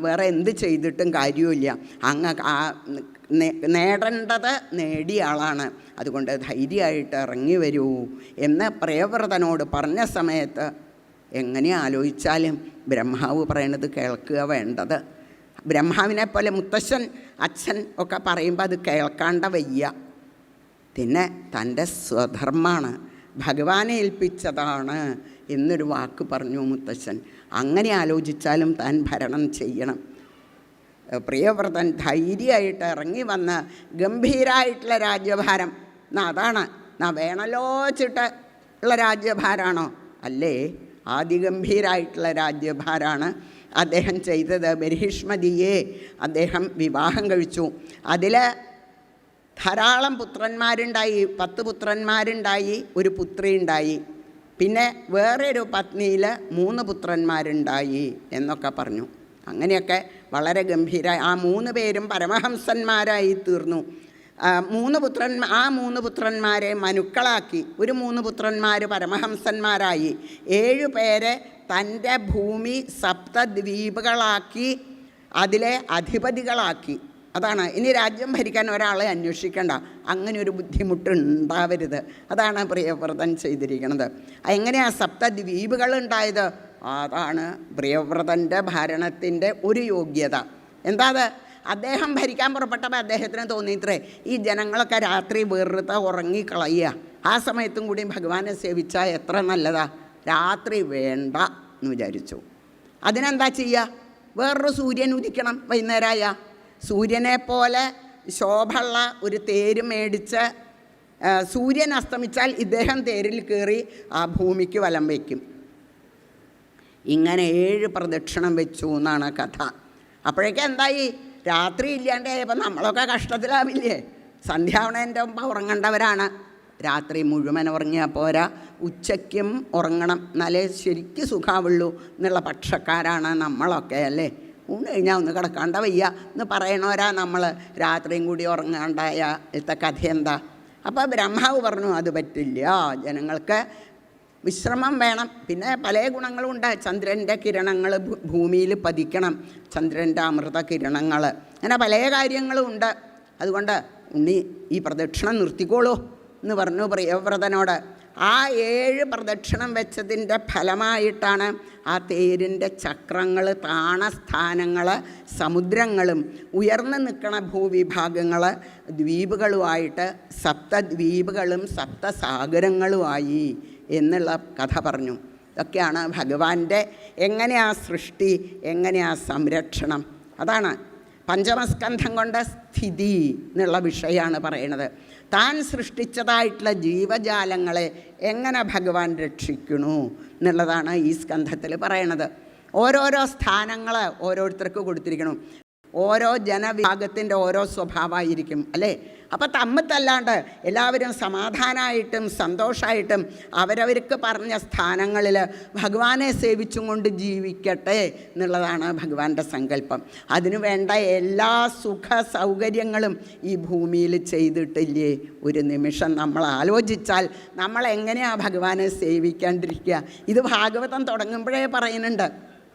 വേറെ എന്ത് ചെയ്തിട്ടും കാര്യമില്ല. അങ്ങ് നേടേണ്ടത് നേടിയ ആളാണ്. അതുകൊണ്ട് ധൈര്യമായിട്ട് ഇറങ്ങി വരൂ എന്ന് പ്രിയവ്രതനോട് പറഞ്ഞ സമയത്ത് എങ്ങനെ ആലോചിച്ചാലും ബ്രഹ്മാവ് പറയണത് കേൾക്കുക വേണ്ടത്. ബ്രഹ്മാവിനെ പോലെ മുത്തശ്ശൻ അച്ഛൻ ഒക്കെ പറയുമ്പോൾ അത് കേൾക്കാണ്ട വയ്യ. പിന്നെ തൻ്റെ സ്വധർമ്മമാണ്, ഭഗവാനെ ഏൽപ്പിച്ചതാണ് എന്നൊരു വാക്ക് പറഞ്ഞു മുത്തശ്ശൻ. അങ്ങനെ ആലോചിച്ചാലും താൻ ഭരണം ചെയ്യണം. പ്രിയവ്രതൻ ധൈര്യമായിട്ട് ഇറങ്ങി വന്ന് ഗംഭീരമായിട്ടുള്ള രാജ്യഭാരം, അതാണ് വേണല്ലോ വെച്ചിട്ട് ഉള്ള രാജ്യഭാരമാണോ? അല്ലേ, ആദിഗംഭീരമായിട്ടുള്ള രാജ്യഭാരമാണ് അദ്ദേഹം ചെയ്തത്. ബർഹിഷ്മതിയെ അദ്ദേഹം വിവാഹം കഴിച്ചു. അതിൽ ധാരാളം പുത്രന്മാരുണ്ടായി. 10 പുത്രന്മാരുണ്ടായി, ഒരു പുത്രി ഉണ്ടായി. പിന്നെ വേറൊരു പത്നിയിൽ 3 പുത്രന്മാരുണ്ടായി എന്നൊക്കെ പറഞ്ഞു. അങ്ങനെയൊക്കെ വളരെ ഗംഭീരമായി ആ 3 പേരും പരമഹംസന്മാരായി തീർന്നു. 3 പുത്രന്മാരെ മനുക്കളാക്കി. ഒരു 3 പുത്രന്മാർ പരമഹംസന്മാരായി. 7 പേരെ തൻ്റെ ഭൂമി സപ്തദ്വീപുകളാക്കി അതിലെ അധിപതികളാക്കി. അതാണ് ഇനി രാജ്യം ഭരിക്കാൻ ഒരാളെ അന്വേഷിക്കേണ്ട, അങ്ങനെ ഒരു ബുദ്ധിമുട്ട് ഉണ്ടാവരുത്. അതാണ് പ്രിയവ്രതൻ ചെയ്തിരിക്കുന്നത്. എങ്ങനെയാണ് സപ്തദ്വീപുകൾ ഉണ്ടായത്? അതാണ് പ്രിയവ്രതൻ്റെ ഭരണത്തിൻ്റെ ഒരു യോഗ്യത. എന്താ അത്? അദ്ദേഹം ഭരിക്കാൻ പുറപ്പെട്ടപ്പോൾ അദ്ദേഹത്തിന് തോന്നിയിത്രേ, ഈ ജനങ്ങളൊക്കെ രാത്രി വെറുതെ ഉറങ്ങിക്കളയുക, ആ സമയത്തും കൂടി ഭഗവാനെ സേവിച്ചാൽ എത്ര നല്ലതാ, രാത്രി വേണ്ട എന്ന് വിചാരിച്ചു. അതിനെന്താ ചെയ്യുക? വേറൊരു സൂര്യൻ ഉദിക്കണം. വൈകുന്നേരമായ സൂര്യനെ പോലെ ശോഭയുള്ള ഒരു തേര് മേടിച്ച് സൂര്യൻ അസ്തമിച്ചാൽ ഇദ്ദേഹം തേരിൽ കയറി ആ ഭൂമിക്ക് വലം വയ്ക്കും. ഇങ്ങനെ 7 പ്രദക്ഷിണം വെച്ചു എന്നാണ് കഥ. അപ്പോഴേക്കും എന്തായി? രാത്രി ഇല്ലാണ്ടായപ്പോൾ നമ്മളൊക്കെ കഷ്ടത്തിലാവില്ലേ? സന്ധ്യാവണേൻ്റെ മുമ്പ് ഉറങ്ങേണ്ടവരാണ്. രാത്രി മുഴുവൻ ഉറങ്ങിയാൽ പോരാ, ഉച്ചയ്ക്കും ഉറങ്ങണം, എന്നാലേ ശരിക്കും സുഖാവുള്ളൂ എന്നുള്ള പക്ഷക്കാരാണ് നമ്മളൊക്കെ അല്ലേ. ഊണ് കഴിഞ്ഞാൽ ഒന്ന് കിടക്കാണ്ട വയ്യ എന്ന് പറയണവരാ നമ്മൾ. രാത്രിയും കൂടി ഉറങ്ങാണ്ടായ ഇത്തെ കഥ എന്താ? അപ്പോൾ ബ്രഹ്മാവ് പറഞ്ഞു, അത് പറ്റില്ല, ജനങ്ങൾക്ക് വിശ്രമം വേണം. പിന്നെ പല ഗുണങ്ങളും ഉണ്ട്. ചന്ദ്രൻ്റെ കിരണങ്ങൾ ഭൂമിയിൽ പതിക്കണം, ചന്ദ്രൻ്റെ അമൃത കിരണങ്ങൾ, അങ്ങനെ പല കാര്യങ്ങളും ഉണ്ട്. അതുകൊണ്ട് ഉണ്ണി ഈ പ്രദക്ഷിണം നിർത്തിക്കോളൂ എന്ന് പറഞ്ഞു പ്രിയവ്രതനോട്. ആ 7 പ്രദക്ഷിണം വെച്ചതിൻ്റെ ഫലമായിട്ടാണ് ആ തേരിൻ്റെ ചക്രങ്ങൾ, താണസ്ഥാനങ്ങൾ, സമുദ്രങ്ങളും ഉയർന്നു നിൽക്കണ ഭൂവിഭാഗങ്ങൾ ദ്വീപുകളുമായിട്ട് സപ്തദ്വീപുകളും സപ്തസാഗരങ്ങളുമായി എന്നുള്ള കഥ പറഞ്ഞു. ഇതൊക്കെയാണ് ഭഗവാന്റെ എങ്ങനെയാ സൃഷ്ടി, എങ്ങനെയാ സംരക്ഷണം. അതാണ് പഞ്ചമസ്കന്ധം കൊണ്ട് സ്ഥിതി എന്നുള്ള വിഷയമാണ് പറയുന്നത്. താൻ സൃഷ്ടിച്ചതായിട്ടുള്ള ജീവജാലങ്ങളെ എങ്ങനെ ഭഗവാൻ രക്ഷിക്കണു എന്നുള്ളതാണ് ഈ സ്കന്ധത്തിൽ പറയണത്. ഓരോരോ സ്ഥാനങ്ങൾ ഓരോരുത്തർക്ക് കൊടുത്തിരിക്കണം. ഓരോ ജനവിഭാഗത്തിൻ്റെ ഓരോ സ്വഭാവമായിരിക്കും അല്ലേ. അപ്പം തമ്മിത്തല്ലാണ്ട് എല്ലാവരും സമാധാനമായിട്ടും സന്തോഷമായിട്ടും അവരവർക്ക് പറഞ്ഞ സ്ഥാനങ്ങളിൽ ഭഗവാനെ സേവിച്ചും കൊണ്ട് ജീവിക്കട്ടെ എന്നുള്ളതാണ് ഭഗവാന്റെ സങ്കല്പം. അതിനു വേണ്ട എല്ലാ സുഖ സൗകര്യങ്ങളും ഈ ഭൂമിയിൽ ചെയ്തിട്ടില്ലേ? ഒരു നിമിഷം നമ്മൾ ആലോചിച്ചാൽ നമ്മൾ എങ്ങനെയാണ് ഭഗവാനെ സേവിക്കാണ്ടിരിക്കുക? ഇത് ഭാഗവതം തുടങ്ങുമ്പോഴേ പറയുന്നുണ്ട്.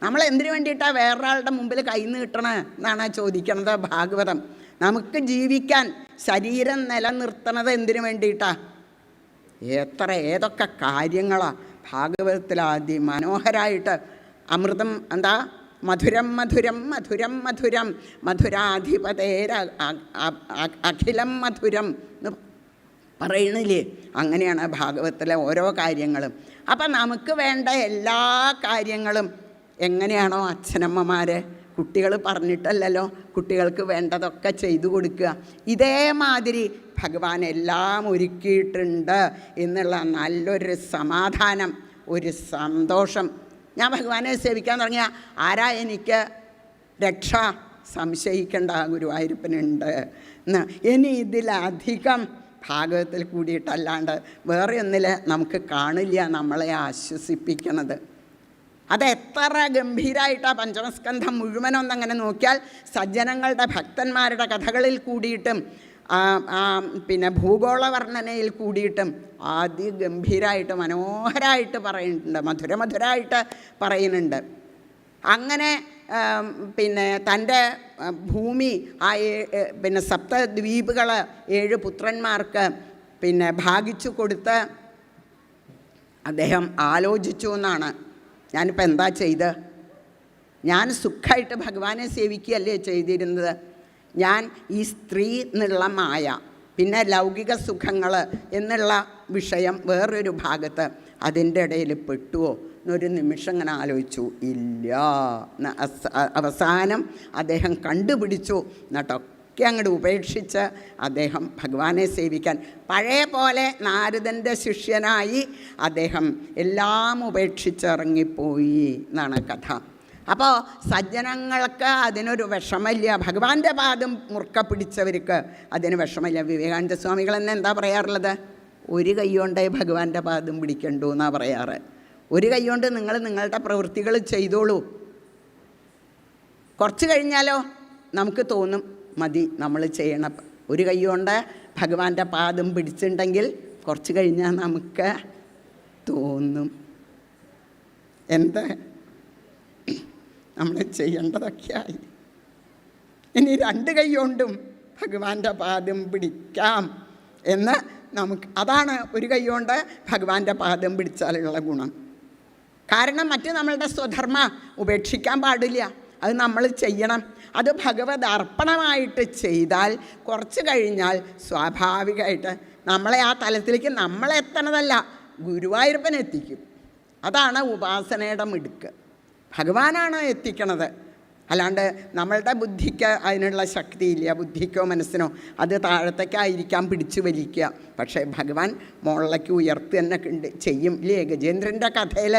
നമ്മൾ എന്തിനു വേണ്ടിയിട്ടാണ് വേറൊരാളുടെ മുമ്പിൽ കൈ നീട്ടണേ എന്നാണ് ചോദിക്കണത് ഭാഗവതം. നമുക്ക് ജീവിക്കാൻ ശരീരം നിലനിർത്തണത് എന്തിനു വേണ്ടിയിട്ടാണ്? ഏതൊക്കെ കാര്യങ്ങളാണ് ഭാഗവതത്തിൽ ആദ്യം മനോഹരമായിട്ട്. അമൃതം എന്താ? മധുരം മധുരം മധുരം മധുരം മധുരാധിപതേര അഖിലം മധുരം എന്ന് പറയണില്ലേ? അങ്ങനെയാണ് ഭാഗവതത്തിലെ ഓരോ കാര്യങ്ങളും. അപ്പം നമുക്ക് വേണ്ട എല്ലാ കാര്യങ്ങളും എങ്ങനെയാണോ അച്ഛനമ്മമാരെ കുട്ടികൾ പറഞ്ഞിട്ടല്ലല്ലോ കുട്ടികൾക്ക് വേണ്ടതൊക്കെ ചെയ്തു കൊടുക്കുക. ഇതേമാതിരി ഭഗവാൻ എല്ലാം ഒരുക്കിയിട്ടുണ്ട് എന്നുള്ള നല്ലൊരു സമാധാനം, ഒരു സന്തോഷം. ഞാൻ ഭഗവാനെ സേവിക്കാൻ തുടങ്ങിയ ആരാ എനിക്ക് രക്ഷ? സംശയിക്കേണ്ട, ഗുരുവായൂരപ്പനുണ്ട് എന്ന്. ഇനി ഇതിലധികം ഭാഗവതത്തിൽ കൂടിയിട്ടല്ലാണ്ട് വേറെ ഒന്നിൽ നമുക്ക് കാണില്ല നമ്മളെ ആശ്വസിപ്പിക്കണത്. അതെത്ര ഗംഭീരമായിട്ടാണ് പഞ്ചമസ്കന്ധം മുഴുവനൊന്നങ്ങനെ നോക്കിയാൽ സജ്ജനങ്ങളുടെ ഭക്തന്മാരുടെ കഥകളിൽ കൂടിയിട്ടും പിന്നെ ഭൂഗോള വർണ്ണനയിൽ കൂടിയിട്ടും അതിഗംഭീരമായിട്ട് മനോഹരമായിട്ട് പറയുന്നുണ്ട്, മധുരമധുരമായിട്ട് പറയുന്നുണ്ട്. അങ്ങനെ പിന്നെ തൻ്റെ ഭൂമി ആ പിന്നെ സപ്തദ്വീപുകൾ 7 പുത്രന്മാർക്ക് പിന്നെ ഭാഗിച്ചു കൊടുത്ത് അദ്ദേഹം ആലോചിച്ചു എന്നാണ്. ഞാനിപ്പോൾ എന്താ ചെയ്ത്? ഞാൻ സുഖമായിട്ട് ഭഗവാനെ സേവിക്കുകയല്ലേ ചെയ്തിരുന്നത്. ഞാൻ ഈ സ്ത്രീ എന്നുള്ള മായ, പിന്നെ ലൗകിക സുഖങ്ങൾ എന്നുള്ള വിഷയം വേറൊരു ഭാഗത്ത്. അതിൻ്റെ ഇടയിൽ പെട്ടുവോ എന്നൊരു നിമിഷം ഇങ്ങനെ ആലോചിച്ചു. ഇല്ല. അവസാനം അദ്ദേഹം കണ്ടുപിടിച്ചു. എന്നിട്ടൊക്കെ അങ്ങോട്ട് ഉപേക്ഷിച്ച് അദ്ദേഹം ഭഗവാനെ സേവിക്കാൻ പഴയ പോലെ നാരദൻ്റെ ശിഷ്യനായി അദ്ദേഹം എല്ലാം ഉപേക്ഷിച്ചിറങ്ങിപ്പോയി എന്നാണ് കഥ. അപ്പോൾ സജ്ജനങ്ങൾക്ക് അതിനൊരു വിഷമമില്ല. ഭഗവാന്റെ പാദം മുറുക്ക പിടിച്ചവർക്ക് അതിന് വിഷമമില്ല. വിവേകാനന്ദ സ്വാമികൾ തന്നെ എന്താ പറയാറുള്ളത്? ഒരു കൈ കൊണ്ടേ ഭഗവാന്റെ പാദം പിടിക്കണ്ടു എന്നാണ് പറയാറ്. ഒരു കൈ കൊണ്ട് നിങ്ങൾ നിങ്ങളുടെ പ്രവൃത്തികൾ ചെയ്തോളൂ. കുറച്ച് കഴിഞ്ഞാലോ നമുക്ക് തോന്നും മതി നമ്മൾ ചെയ്യണം. ഒരു കൈ കൊണ്ട് ഭഗവാന്റെ പാദം പിടിച്ചിട്ടുണ്ടെങ്കിൽ കുറച്ച് കഴിഞ്ഞാൽ നമുക്ക് തോന്നും എന്താ നമ്മൾ ചെയ്യേണ്ടതൊക്കെയായി. ഇനി രണ്ട് കൈ കൊണ്ടും ഭഗവാന്റെ പാദം പിടിക്കാം എന്ന് നമുക്ക്. അതാണ് ഒരു കൈ കൊണ്ട് ഭഗവാന്റെ പാദം പിടിച്ചാലുള്ള ഗുണം. കാരണം മറ്റ് നമ്മളുടെ സ്വധർമ്മ ഉപേക്ഷിക്കാൻ പാടില്ല. അത് നമ്മൾ ചെയ്യണം. അത് ഭഗവത് അർപ്പണമായിട്ട് ചെയ്താൽ കുറച്ച് കഴിഞ്ഞാൽ സ്വാഭാവികമായിട്ട് നമ്മളെ ആ തലത്തിലേക്ക് നമ്മളെത്തണതല്ല, ഗുരുവായൂരപ്പൻ എത്തിക്കും. അതാണ് ഉപാസനയുടെ മിടുക്ക്. ഭഗവാനാണ് എത്തിക്കണത്. അല്ലാണ്ട് നമ്മളുടെ ബുദ്ധിക്ക് അതിനുള്ള ശക്തിയില്ല. ബുദ്ധിക്കോ മനസ്സിനോ അത് താഴത്തേക്കായിരിക്കാം പിടിച്ചു വലിക്കുക. പക്ഷേ ഭഗവാൻ മുകളിലേക്ക് ഉയർത്തി തന്നെ ചെയ്യും ഇല്ലേ? ഗജേന്ദ്രൻ്റെ കഥയിൽ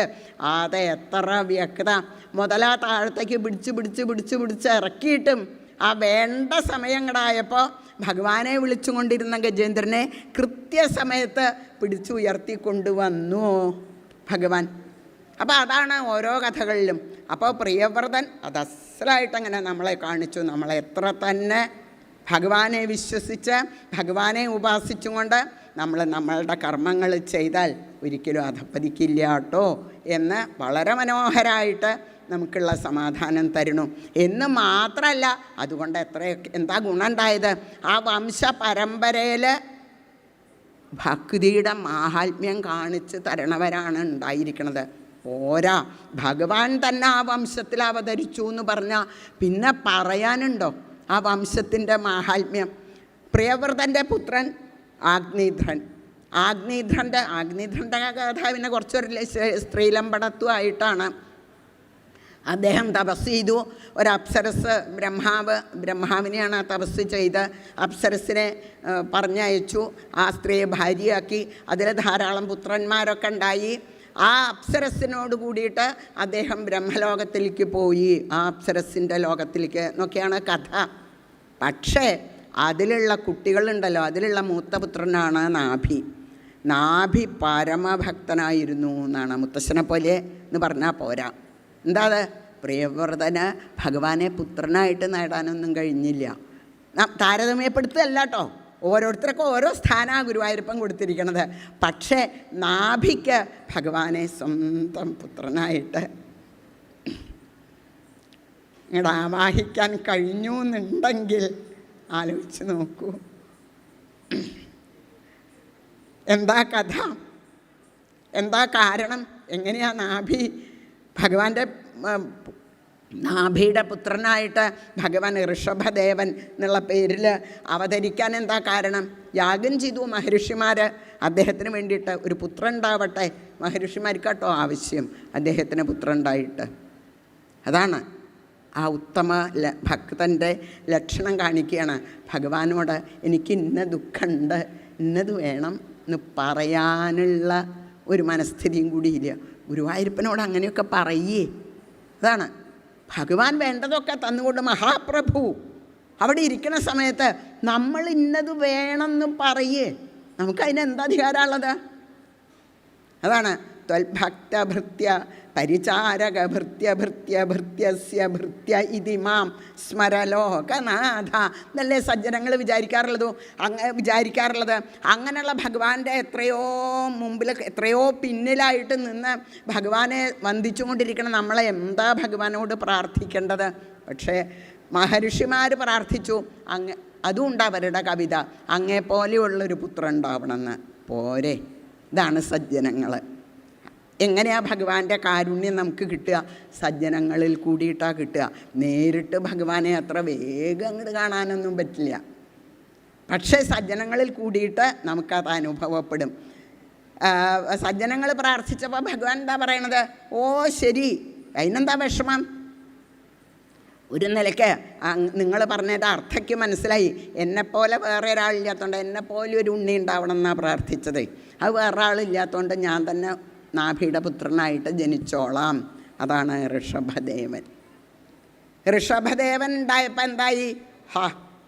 അത് എത്ര വ്യക്തത. മുതലാ താഴത്തേക്ക് പിടിച്ച് ഇറക്കിയിട്ടും ആ വേണ്ട സമയങ്ങളായപ്പോൾ ഭഗവാനെ വിളിച്ചുകൊണ്ടിരുന്ന ഗജേന്ദ്രനെ കൃത്യസമയത്ത് പിടിച്ചുയർത്തിക്കൊണ്ടുവന്നു ഭഗവാൻ. അപ്പോൾ അതാണ് ഓരോ കഥകളിലും. അപ്പോൾ പ്രിയവ്രതൻ അത് അസലായിട്ടങ്ങനെ നമ്മളെ കാണിച്ചു. നമ്മളെ എത്ര തന്നെ ഭഗവാനെ വിശ്വസിച്ച് ഭഗവാനെ ഉപാസിച്ചും കൊണ്ട് നമ്മളുടെ കർമ്മങ്ങൾ ചെയ്താൽ ഒരിക്കലും അധപ്പതിക്കില്ല കേട്ടോ എന്ന് വളരെ മനോഹരമായിട്ട് നമുക്കുള്ള സമാധാനം തരണം എന്ന് മാത്രമല്ല, അതുകൊണ്ട് എന്താ ഗുണം ഉണ്ടായത്? ആ വംശ പരമ്പരയിൽ ഭക്തിയുടെ മാഹാത്മ്യം കാണിച്ച് തരണവരാണ് ഉണ്ടായിരിക്കുന്നത്. പോരാ, ഭഗവാൻ തന്നെ ആ വംശത്തിൽ അവതരിച്ചു എന്ന് പറഞ്ഞാൽ പിന്നെ പറയാനുണ്ടോ ആ വംശത്തിൻ്റെ മാഹാത്മ്യം? പ്രിയവ്രതൻ്റെ പുത്രൻ ആഗ്നീധ്രൻ്റെ കഥ പിന്നെ കുറച്ചൊരു സ്ത്രീലമ്പടത്വമായിട്ടാണ്. അദ്ദേഹം തപസ് ചെയ്തു. ഒരു അപ്സരസ് ബ്രഹ്മാവിനെയാണ് തപസ് ചെയ്ത് അപ്സരസിനെ പറഞ്ഞയച്ചു. ആ സ്ത്രീയെ ഭാര്യയാക്കി. അതിൽ ധാരാളം പുത്രന്മാരൊക്കെ ഉണ്ടായി. ആ അപ്സരസിനോട് കൂടിയിട്ട് അദ്ദേഹം ബ്രഹ്മലോകത്തിലേക്ക് പോയി. ആ അപ്സരസിൻ്റെ ലോകത്തിലേക്ക് എന്നൊക്കെയാണ് കഥ. പക്ഷേ അതിലുള്ള കുട്ടികളുണ്ടല്ലോ, അതിലുള്ള മൂത്തപുത്രനാണ് നാഭി പരമഭക്തനായിരുന്നു എന്നാണ്. മുത്തശ്ശനെ പോലെ എന്ന് പറഞ്ഞാൽ പോരാ. എന്താ അത്? പ്രിയവ്രതന് ഭഗവാനെ പുത്രനായിട്ട് നേടാനൊന്നും കഴിഞ്ഞില്ല. താരതമ്യപ്പെടുത്തുകയല്ല കേട്ടോ. ഓരോരുത്തർക്കും ഓരോ സ്ഥാനമാണ് ഗുരുവായൂരപ്പൻ കൊടുത്തിരിക്കുന്നത്. പക്ഷേ നാഭിക്ക് ഭഗവാനെ സ്വന്തം പുത്രനായിട്ട് ഇങ്ങോട്ട് ആവാഹിക്കാൻ കഴിഞ്ഞു എന്നുണ്ടെങ്കിൽ ആലോചിച്ച് നോക്കൂ. എന്താ കഥ? എന്താ കാരണം? എങ്ങനെയാ ഭഗവാന്റെ നാഭിയുടെ പുത്രനായിട്ട് ഭഗവാൻ ഋഷഭദേവൻ എന്നുള്ള പേരിൽ അവതരിക്കാൻ എന്താ കാരണം? യാഗം ചെയ്തു മഹർഷിമാർ അദ്ദേഹത്തിന് വേണ്ടിയിട്ട്. ഒരു പുത്രൻ ഉണ്ടാവട്ടെ, മഹർഷിമാർക്കാട്ടോ ആവശ്യം അദ്ദേഹത്തിന് പുത്രൻ ഉണ്ടായിട്ട്. അതാണ് ആ ഉത്തമ ഭക്തൻ്റെ ലക്ഷണം കാണിക്കുകയാണ്. ഭഗവാനോട് എനിക്ക് ഇന്ന ദുഃഖമുണ്ട്, ഇന്നത് വേണം എന്ന് പറയാനുള്ള ഒരു മനസ്ഥിതിയും കൂടിയില്ല. ഗുരുവായൂരപ്പനോട് അങ്ങനെയൊക്കെ പറയേ. അതാണ് ഭഗവാൻ വേണ്ടതൊക്കെ തന്നുകൊണ്ട് മഹാപ്രഭു അവിടെ ഇരിക്കുന്ന സമയത്ത് നമ്മൾ ഇന്നത് വേണമെന്ന് പറയേ. നമുക്കതിനെന്താ അധികാരമുള്ളത്? അതാണ് ത്വൽഭക്തഭൃത്യ പരിചാരകഭൃത്യസ്യ ഭൃത്യ ഇതി മാം സ്മരലോകനാഥ എന്നല്ലേ സജ്ജനങ്ങൾ വിചാരിക്കാറുള്ളത്. അങ്ങനെയുള്ള ഭഗവാന്റെ എത്രയോ മുമ്പിൽ എത്രയോ പിന്നിലായിട്ട് നിന്ന് ഭഗവാനെ വന്ദിച്ചുകൊണ്ടിരിക്കണം. നമ്മളെ എന്താ ഭഗവാനോട് പ്രാർത്ഥിക്കേണ്ടത്? പക്ഷേ മഹർഷിമാർ പ്രാർത്ഥിച്ചു. അതുകൊണ്ട് അവരുടെ കവിത അങ്ങേപ്പോലെയുള്ളൊരു പുത്രൻ ഉണ്ടാവണമെന്ന്. പോരെ, ഇതാണ് സജ്ജനങ്ങൾ. എങ്ങനെയാണ് ഭഗവാന്റെ കാരുണ്യം നമുക്ക് കിട്ടുക? സജ്ജനങ്ങളിൽ കൂടിയിട്ടാണ് കിട്ടുക. നേരിട്ട് ഭഗവാനെ അത്ര വേഗം അങ്ങോട്ട് കാണാനൊന്നും പറ്റില്ല. പക്ഷേ സജ്ജനങ്ങളിൽ കൂടിയിട്ട് നമുക്കത് അനുഭവപ്പെടും. സജ്ജനങ്ങൾ പ്രാർത്ഥിച്ചപ്പോൾ ഭഗവാൻ എന്താ പറയണത്? ഓ ശരി, അതിനെന്താ വിഷമം? ഒരു നിലയ്ക്ക് നിങ്ങൾ പറഞ്ഞതിൻ്റെ അർത്ഥയ്ക്ക് മനസ്സിലായി. എന്നെപ്പോലെ വേറെ ഒരാളില്ലാത്തതുകൊണ്ട്, എന്നെപ്പോലെ ഒരു ഉണ്ണി ഉണ്ടാവണം എന്നാണ് പ്രാർത്ഥിച്ചത്. അത് വേറെ ആളില്ലാത്തതുകൊണ്ട് ഞാൻ തന്നെ നാഭിയുടെ പുത്രനായിട്ട് ജനിച്ചോളാം. അതാണ് ഋഷഭദേവൻ. ഋഷഭദേവൻ ഉണ്ടായപ്പോൾ എന്തായി?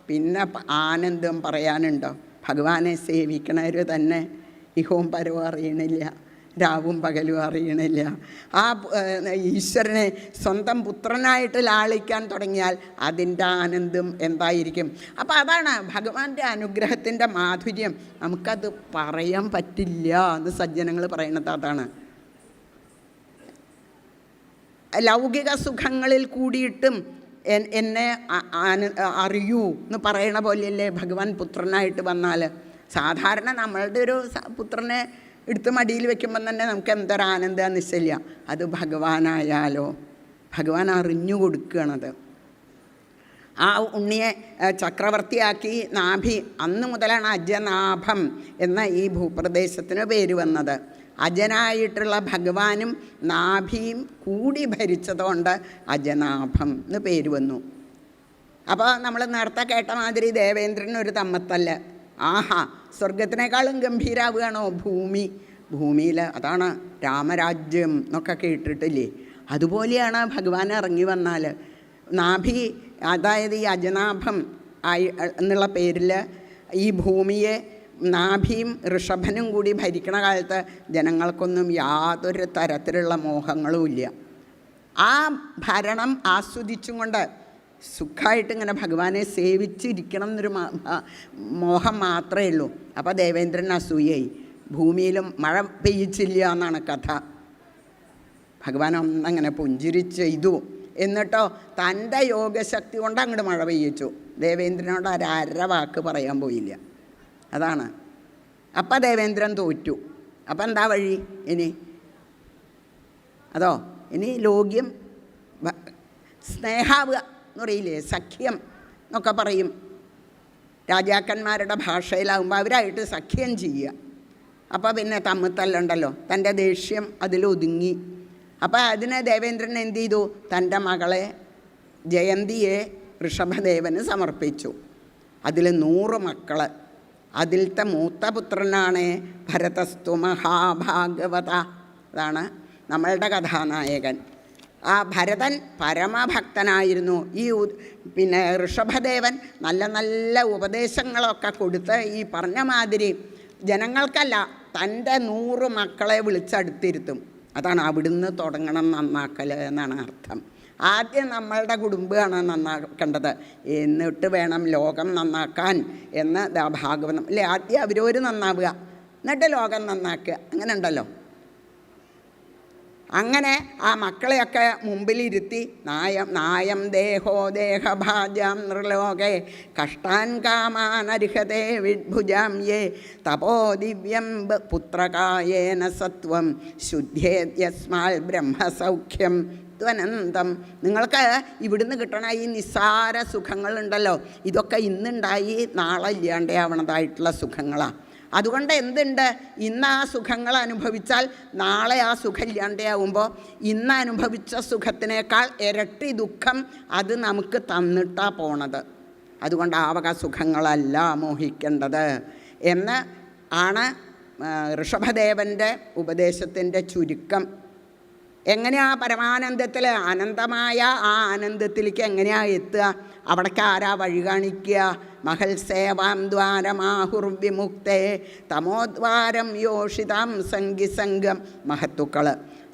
പിന്നെ ആനന്ദം പറയാനുണ്ടോ? ഭഗവാനെ സേവിക്കണവർ തന്നെ ഇഹവും പരവും അറിയണില്ല, രാവും പകലും അറിയണില്ല. ആ ഈശ്വരനെ സ്വന്തം പുത്രനായിട്ട് ലാളിക്കാൻ തുടങ്ങിയാൽ അതിൻ്റെ ആനന്ദം എന്തായിരിക്കും? അപ്പോൾ അതാണ് ഭഗവാന്റെ അനുഗ്രഹത്തിൻ്റെ മാധുര്യം. നമുക്കത് പറയാൻ പറ്റില്ല എന്ന് സജ്ജനങ്ങൾ പറയണത് അതാണ്. ലൗകിക സുഖങ്ങളിൽ കൂടിയിട്ടും എന്നെ അറിയൂ എന്ന് പറയണ പോലെയല്ലേ ഭഗവാൻ പുത്രനായിട്ട് വന്നാൽ. സാധാരണ നമ്മളുടെ ഒരു പുത്രനെ എടുത്ത് മടിയിൽ വെക്കുമ്പം തന്നെ നമുക്ക് എന്തൊരാനന്ദം നിശ്ചയില്ല. അത് ഭഗവാനായാലോ? ഭഗവാൻ അറിഞ്ഞു കൊടുക്കുകയാണത്. ആ ഉണ്ണിയെ ചക്രവർത്തിയാക്കി നാഭി. അന്ന് മുതലാണ് അജനാഭം എന്ന ഈ ഭൂപ്രദേശത്തിന് പേര് വന്നത്. അജനായിട്ടുള്ള ഭഗവാനും നാഭിയും കൂടി ഭരിച്ചതുകൊണ്ട് അജനാഭം എന്ന് പേര് വന്നു. അപ്പോൾ നമ്മൾ നേരത്തെ കേട്ട മാതിരി ദേവേന്ദ്രനൊരു തമ്മത്തല്ല. ആഹാ, സ്വർഗത്തിനേക്കാളും ഗംഭീരാവുകയാണോ ഭൂമിയിൽ? അതാണ് രാമരാജ്യം എന്നൊക്കെ കേട്ടിട്ടില്ലേ? അതുപോലെയാണ് ഭഗവാൻ ഇറങ്ങി വന്നാൽ. നാഭി, അതായത് ഈ അജനാഭം എന്നുള്ള പേരിൽ ഈ ഭൂമിയെ നാഭിയും ഋഷഭനും കൂടി ഭരിക്കണ കാലത്ത് ജനങ്ങൾക്കൊന്നും യാതൊരു തരത്തിലുള്ള മോഹങ്ങളുമില്ല. ആ ഭരണം ആസ്വദിച്ചും കൊണ്ട് സുഖമായിട്ട് ഇങ്ങനെ ഭഗവാനെ സേവിച്ചിരിക്കണം എന്നൊരു മോഹം മാത്രമേ ഉള്ളൂ. അപ്പോൾ ദേവേന്ദ്രൻ അസൂയായി. ഭൂമിയിലും മഴ പെയ്യിച്ചില്ല എന്നാണ് കഥ. ഭഗവാൻ ഒന്നങ്ങനെ പുഞ്ചിരിച്ച് ചെയ്തു. എന്നിട്ടോ തൻ്റെ യോഗശക്തി കൊണ്ട് അങ്ങോട്ട് മഴ പെയ്യിച്ചു. ദേവേന്ദ്രനോട് അര വാക്ക് പറയാൻ പോയില്ല. അതാണ്. അപ്പം ദേവേന്ദ്രൻ തോറ്റു. അപ്പം എന്താ വഴി ഇനി? ഇനി ലോക്യം, സ്നേഹാവുക എന്ന് പറയില്ലേ, സഖ്യം എന്നൊക്കെ പറയും. രാജാക്കന്മാരുടെ ഭാഷയിലാവുമ്പോൾ അവരായിട്ട് സഖ്യം ചെയ്യുക. അപ്പോൾ പിന്നെ തമ്മിത്തല്ലുണ്ടല്ലോ, തൻ്റെ ദേഷ്യം അതിലൊതുങ്ങി. അപ്പോൾ അതിന് ദേവേന്ദ്രൻ എന്ത് ചെയ്തു? തൻ്റെ മകളെ ജയന്തിയെ ഋഷഭദേവന് സമർപ്പിച്ചു. അതിൽ 100 മക്കൾ. അതിലത്തെ മൂത്ത പുത്രനാണ് ഭരതസ്തു മഹാഭാഗവത. അതാണ് നമ്മളുടെ കഥാനായകൻ. ആ ഭരതൻ പരമഭക്തനായിരുന്നു. ഈ ഋഷഭദേവൻ നല്ല നല്ല ഉപദേശങ്ങളൊക്കെ കൊടുത്ത് ഈ പറഞ്ഞ മാതിരി ജനങ്ങൾക്കല്ല, തൻ്റെ 100 മക്കളെ വിളിച്ചടുത്തിരുത്തും. അതാണ് അവിടുന്ന് തുടങ്ങണം നന്നാക്കൽ എന്നാണ് അർത്ഥം. ആദ്യം നമ്മളുടെ കുടുംബമാണ് നന്നാക്കേണ്ടത്, എന്നിട്ട് വേണം ലോകം നന്നാക്കാൻ എന്ന് ഭാഗവതം അല്ലേ. ആദ്യം അവരവർ നന്നാവുക, എന്നിട്ട് ലോകം നന്നാക്കുക. അങ്ങനെ ഉണ്ടല്ലോ. അങ്ങനെ ആ മക്കളെയൊക്കെ മുമ്പിലിരുത്തി നായം ദേഹോ ദേഹഭാജാം നൃലോകെ കഷ്ടാൻ കാമാനർഹതേ വിഭുജാം യേ തപോ ദിവ്യം പുത്രകായേന സത്വം ശുദ്ധേത്യസ്മാൽ ബ്രഹ്മസൗഖ്യം ത്വനന്തം. നിങ്ങൾക്ക് ഇവിടുന്ന് കിട്ടണ ഈ നിസ്സാര സുഖങ്ങളുണ്ടല്ലോ, ഇതൊക്കെ ഇന്നുണ്ടായി നാളെ ഇല്ലാണ്ടാവണതായിട്ടുള്ള സുഖങ്ങളാണ്. അതുകൊണ്ട് എന്തുണ്ട്? ഇന്ന് ആ സുഖങ്ങൾ അനുഭവിച്ചാൽ നാളെ ആ സുഖം ഇല്ലാണ്ടാവുമ്പോൾ ഇന്ന് അനുഭവിച്ച സുഖത്തിനേക്കാൾ ഇരട്ടി ദുഃഖം അത് നമുക്ക് തന്നിട്ടാണ് പോണത്. അതുകൊണ്ട് ആ വക സുഖങ്ങളല്ല മോഹിക്കേണ്ടത് എന്ന് ആണ് ഋഷഭദേവൻ്റെ ഉപദേശത്തിൻ്റെ ചുരുക്കം. എങ്ങനെയാ പരമാനന്ദത്തിൽ, അനന്തമായ ആ ആനന്ദത്തിലേക്ക് എങ്ങനെയാണ് എത്തുക? അവിടേക്ക് ആരാ വഴി കാണിക്കുക? മഹൽ സേവാം ദ്വാരമാഹുർവിമുക്തേ തമോദ്വാരം യോഷിതാം സംഗിസംഗം. മഹത്തുക്കൾ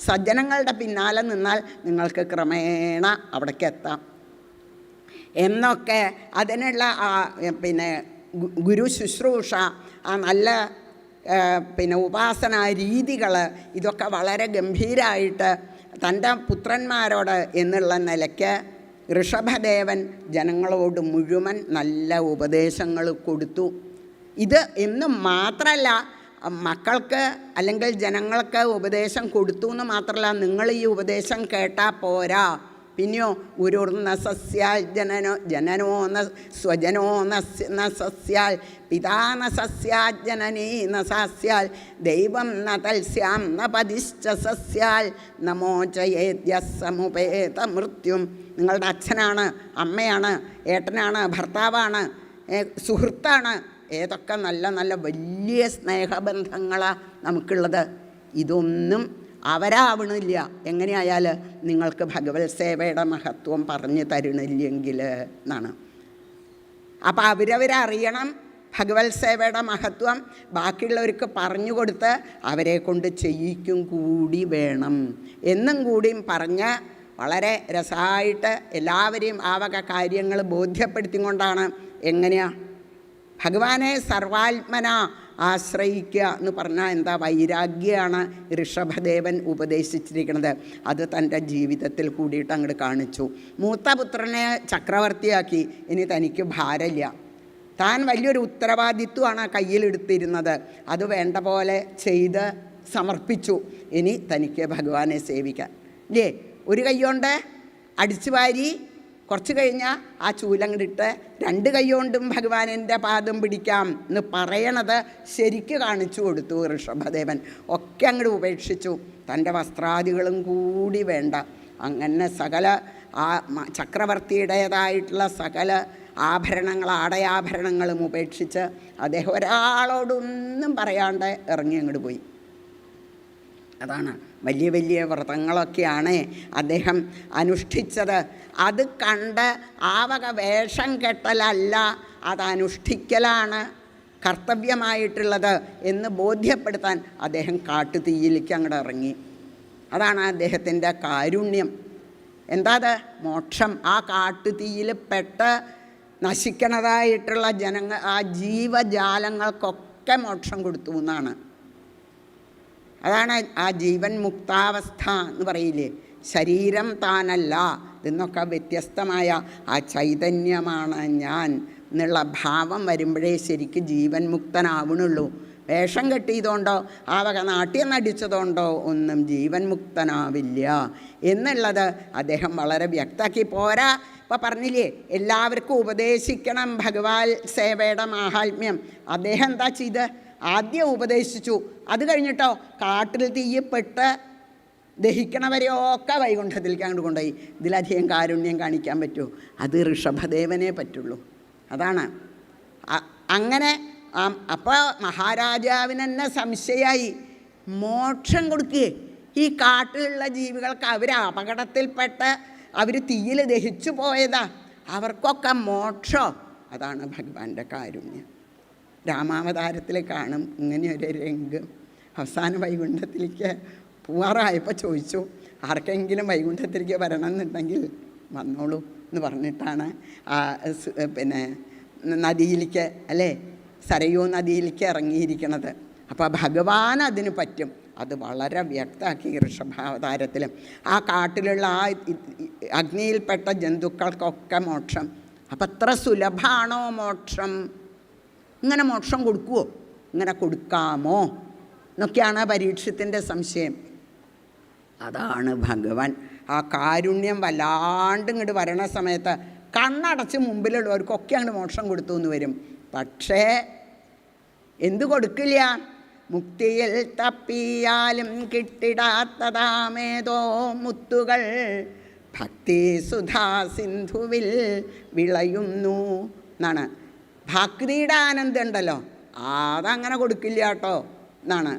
സജ്ജനങ്ങളുടെ പിന്നാലെ നിന്നാൽ നിങ്ങൾക്ക് ക്രമേണ അവിടേക്ക് എത്താം എന്നൊക്കെ അതിനുള്ള ഗുരു ശുശ്രൂഷ, ആ നല്ല ഉപാസനാ രീതികൾ, ഇതൊക്കെ വളരെ ഗംഭീരമായിട്ട് തൻ്റെ പുത്രന്മാരോട് എന്നുള്ള നിലയ്ക്ക് ഋഷഭദേവൻ ജനങ്ങളോട് മുഴുവൻ നല്ല ഉപദേശങ്ങൾ കൊടുത്തു. ഇത് എന്നും മാത്രമല്ല, മക്കൾക്ക് അല്ലെങ്കിൽ ജനങ്ങൾക്ക് ഉപദേശം കൊടുത്തു എന്ന് മാത്രമല്ല, നിങ്ങൾ ഈ ഉപദേശം കേട്ടാൽ പോരാ, പിന്നെയോ ഉരുർന്ന സസ്യാൽ ജനനോ സ്വജനോ ന സസ്യാൽ പിതാ ന സസ്യാൽ ജനനീ ന സാസ്യാൽ ദൈവം ന തൽസ്യാം ന പതിശ്ച സസ്യാൽ നമോചയേദ്യ സമുപേത മൃത്യും. നിങ്ങളുടെ അച്ഛനാണ്, അമ്മയാണ്, ഏട്ടനാണ്, ഭർത്താവാണ്, സുഹൃത്താണ്, ഏതൊക്കെ നല്ല നല്ല വലിയ സ്നേഹബന്ധങ്ങളാണ് നമുക്കുള്ളത്. ഇതൊന്നും അവരാവണില്ല. എങ്ങനെയായാൽ നിങ്ങൾക്ക് ഭഗവത് സേവയുടെ മഹത്വം പറഞ്ഞു തരണില്ലെങ്കിൽ എന്നാണ്. അപ്പം അവരവരറിയണം ഭഗവത് സേവയുടെ മഹത്വം. ബാക്കിയുള്ളവർക്ക് പറഞ്ഞു കൊടുത്ത് അവരെ കൊണ്ട് ചെയ്യിക്കും കൂടി വേണം എന്നും കൂടിയും പറഞ്ഞ് വളരെ രസമായിട്ട് എല്ലാവരെയും ആ വക കാര്യങ്ങൾ ബോധ്യപ്പെടുത്തിക്കൊണ്ടാണ് എങ്ങനെയാണ് ഭഗവാനെ സർവാത്മന ആശ്രയിക്കുക എന്ന് പറഞ്ഞാൽ എന്താ വൈരാഗ്യമാണ് ഋഷഭദേവൻ ഉപദേശിച്ചിരിക്കുന്നത്. അത് തൻ്റെ ജീവിതത്തിൽ കൂടിയിട്ട് അങ്ങോട്ട് കാണിച്ചു. മൂത്ത പുത്രനെ ചക്രവർത്തിയാക്കി. ഇനി തനിക്ക് ഭാരമില്ല. താൻ വലിയൊരു ഉത്തരവാദിത്വമാണ് കയ്യിലെടുത്തിരുന്നത്. അത് വേണ്ട പോലെ ചെയ്ത് സമർപ്പിച്ചു. ഇനി തനിക്ക് ഭഗവാനെ സേവിക്കാൻ ഇല്ലേ. ഒരു കൈകൊണ്ട് അടിച്ചു വാരി കുറച്ച് കഴിഞ്ഞാൽ ആ ചൂലങ്ങിട്ട് 2 കൈകൊണ്ടും ഭഗവാനിൻ്റെ പാദം പിടിക്കാം എന്ന് പറയണത് ശരിക്ക് കാണിച്ചു കൊടുത്തു ഋഷഭദേവൻ. ഒക്കെ അങ്ങോട്ട് ഉപേക്ഷിച്ചു. തൻ്റെ വസ്ത്രാദികളും കൂടി വേണ്ട. അങ്ങനെ സകല ആ ചക്രവർത്തിയുടേതായിട്ടുള്ള സകല ആടയാഭരണങ്ങളും ഉപേക്ഷിച്ച് അദ്ദേഹം ഒരാളോടൊന്നും പറയാണ്ട് ഇറങ്ങി അങ്ങോട്ട് പോയി. അതാണ് വലിയ വലിയ വ്രതങ്ങളൊക്കെയാണ് അദ്ദേഹം അനുഷ്ഠിച്ചത്. അത് കണ്ട് ആ വക വേഷം കെട്ടലല്ല, അത് അനുഷ്ഠിക്കലാണ് കർത്തവ്യമായിട്ടുള്ളത് എന്ന് ബോധ്യപ്പെടുത്താൻ അദ്ദേഹം കാട്ടുതീയിലേക്ക് അങ്ങോട്ട് ഇറങ്ങി. അതാണ് അദ്ദേഹത്തിൻ്റെ കാരുണ്യം. എന്താ അത്? മോക്ഷം. ആ കാട്ടുതീയിൽ പെട്ട് നശിക്കണതായിട്ടുള്ള ആ ജീവജാലങ്ങൾക്കൊക്കെ മോക്ഷം കൊടുത്തു എന്നാണ്. അതാണ് ആ ജീവൻ മുക്താവസ്ഥ എന്ന് പറയില്ലേ. ശരീരം താനല്ല, ഇതെന്നൊക്കെ വ്യത്യസ്തമായ ആ ചൈതന്യമാണ് ഞാൻ എന്നുള്ള ഭാവം വരുമ്പോഴേ ശരിക്കും ജീവൻ മുക്തനാവണുള്ളൂ. വേഷം കെട്ടിയതുകൊണ്ടോ ആ വക നാട്യം നടിച്ചതുകൊണ്ടോ ഒന്നും ജീവൻ മുക്തനാവില്ല എന്നുള്ളത് അദ്ദേഹം വളരെ വ്യക്തമാക്കി. പോരാ, ഇപ്പം പറഞ്ഞില്ലേ എല്ലാവർക്കും ഉപദേശിക്കണം ഭഗവാൻ സേവയുടെ മാഹാത്മ്യം. അദ്ദേഹം എന്താ ചെയ്ത്? ആദ്യം ഉപദേശിച്ചു. അത് കഴിഞ്ഞിട്ടോ കാട്ടിൽ തീയപ്പെട്ട് ദഹിക്കണവരെയൊക്കെ വൈകുണ്ഠത്തിലേക്ക് അങ്ങോട്ട് കൊണ്ടുപോയി. ഇതിലധികം കാരുണ്യം കാണിക്കാൻ പറ്റുമോ? അത് ഋഷഭദേവനെ പറ്റുള്ളൂ. അതാണ് അങ്ങനെ. അപ്പോൾ മഹാരാജാവിന് തന്നെ സംശയമായി. മോക്ഷം കൊടുക്കുകയെ ഈ കാട്ടിലുള്ള ജീവികൾക്ക് അവർ അപകടത്തിൽപ്പെട്ട് അവർ തീയിൽ ദഹിച്ചു പോയതാ, അവർക്കൊക്കെ മോക്ഷോ? അതാണ് ഭഗവാന്റെ കാരുണ്യം. രാമാവതാരത്തിൽ കാണും ഇങ്ങനെയൊരു രംഗം. അവസാന വൈകുണ്ഠത്തിലേക്ക് പോവാറായപ്പോൾ ചോദിച്ചു, ആർക്കെങ്കിലും വൈകുണ്ഠത്തിലേക്ക് വരണമെന്നുണ്ടെങ്കിൽ വന്നോളൂ എന്ന് പറഞ്ഞിട്ടാണ് പിന്നെ നദിയിലേക്ക് അല്ലേ, സരയൂ നദിയിലേക്ക് ഇറങ്ങിയിരിക്കണത്. അപ്പോൾ ഭഗവാൻ അതിന് പറ്റും. അത് വളരെ വ്യക്തമാക്കി ഋഷഭാവതാരത്തിൽ. ആ കാട്ടിലുള്ള ആ അഗ്നിയിൽപ്പെട്ട ജന്തുക്കൾക്കൊക്കെ മോക്ഷം. അപ്പം അത്ര സുലഭമാണോ മോക്ഷം? ഇങ്ങനെ മോക്ഷം കൊടുക്കുമോ? ഇങ്ങനെ കൊടുക്കാമോ എന്നൊക്കെയാണ് പരീക്ഷത്തിൻ്റെ സംശയം. അതാണ് ഭഗവാൻ. ആ കാരുണ്യം വല്ലാണ്ട് ഇങ്ങോട്ട് വരണ സമയത്ത് കണ്ണടച്ച് മുമ്പിലുള്ളവർക്കൊക്കെ അങ്ങോട്ട് മോക്ഷം കൊടുത്തു എന്ന് വരും. പക്ഷേ എന്തു കൊടുക്കില്ല? മുക്തിയിൽ തപ്പിയാലും കിട്ടിടാത്തതാമേതോ മുത്തുകൾ ഭക്തി സുധാ സിന്ധുവിൽ വിളയുന്നു എന്നാണ്. ഭക്തിയുടെ ആനന്ദം ഉണ്ടല്ലോ, അതങ്ങനെ കൊടുക്കില്ല കേട്ടോ എന്നാണ്.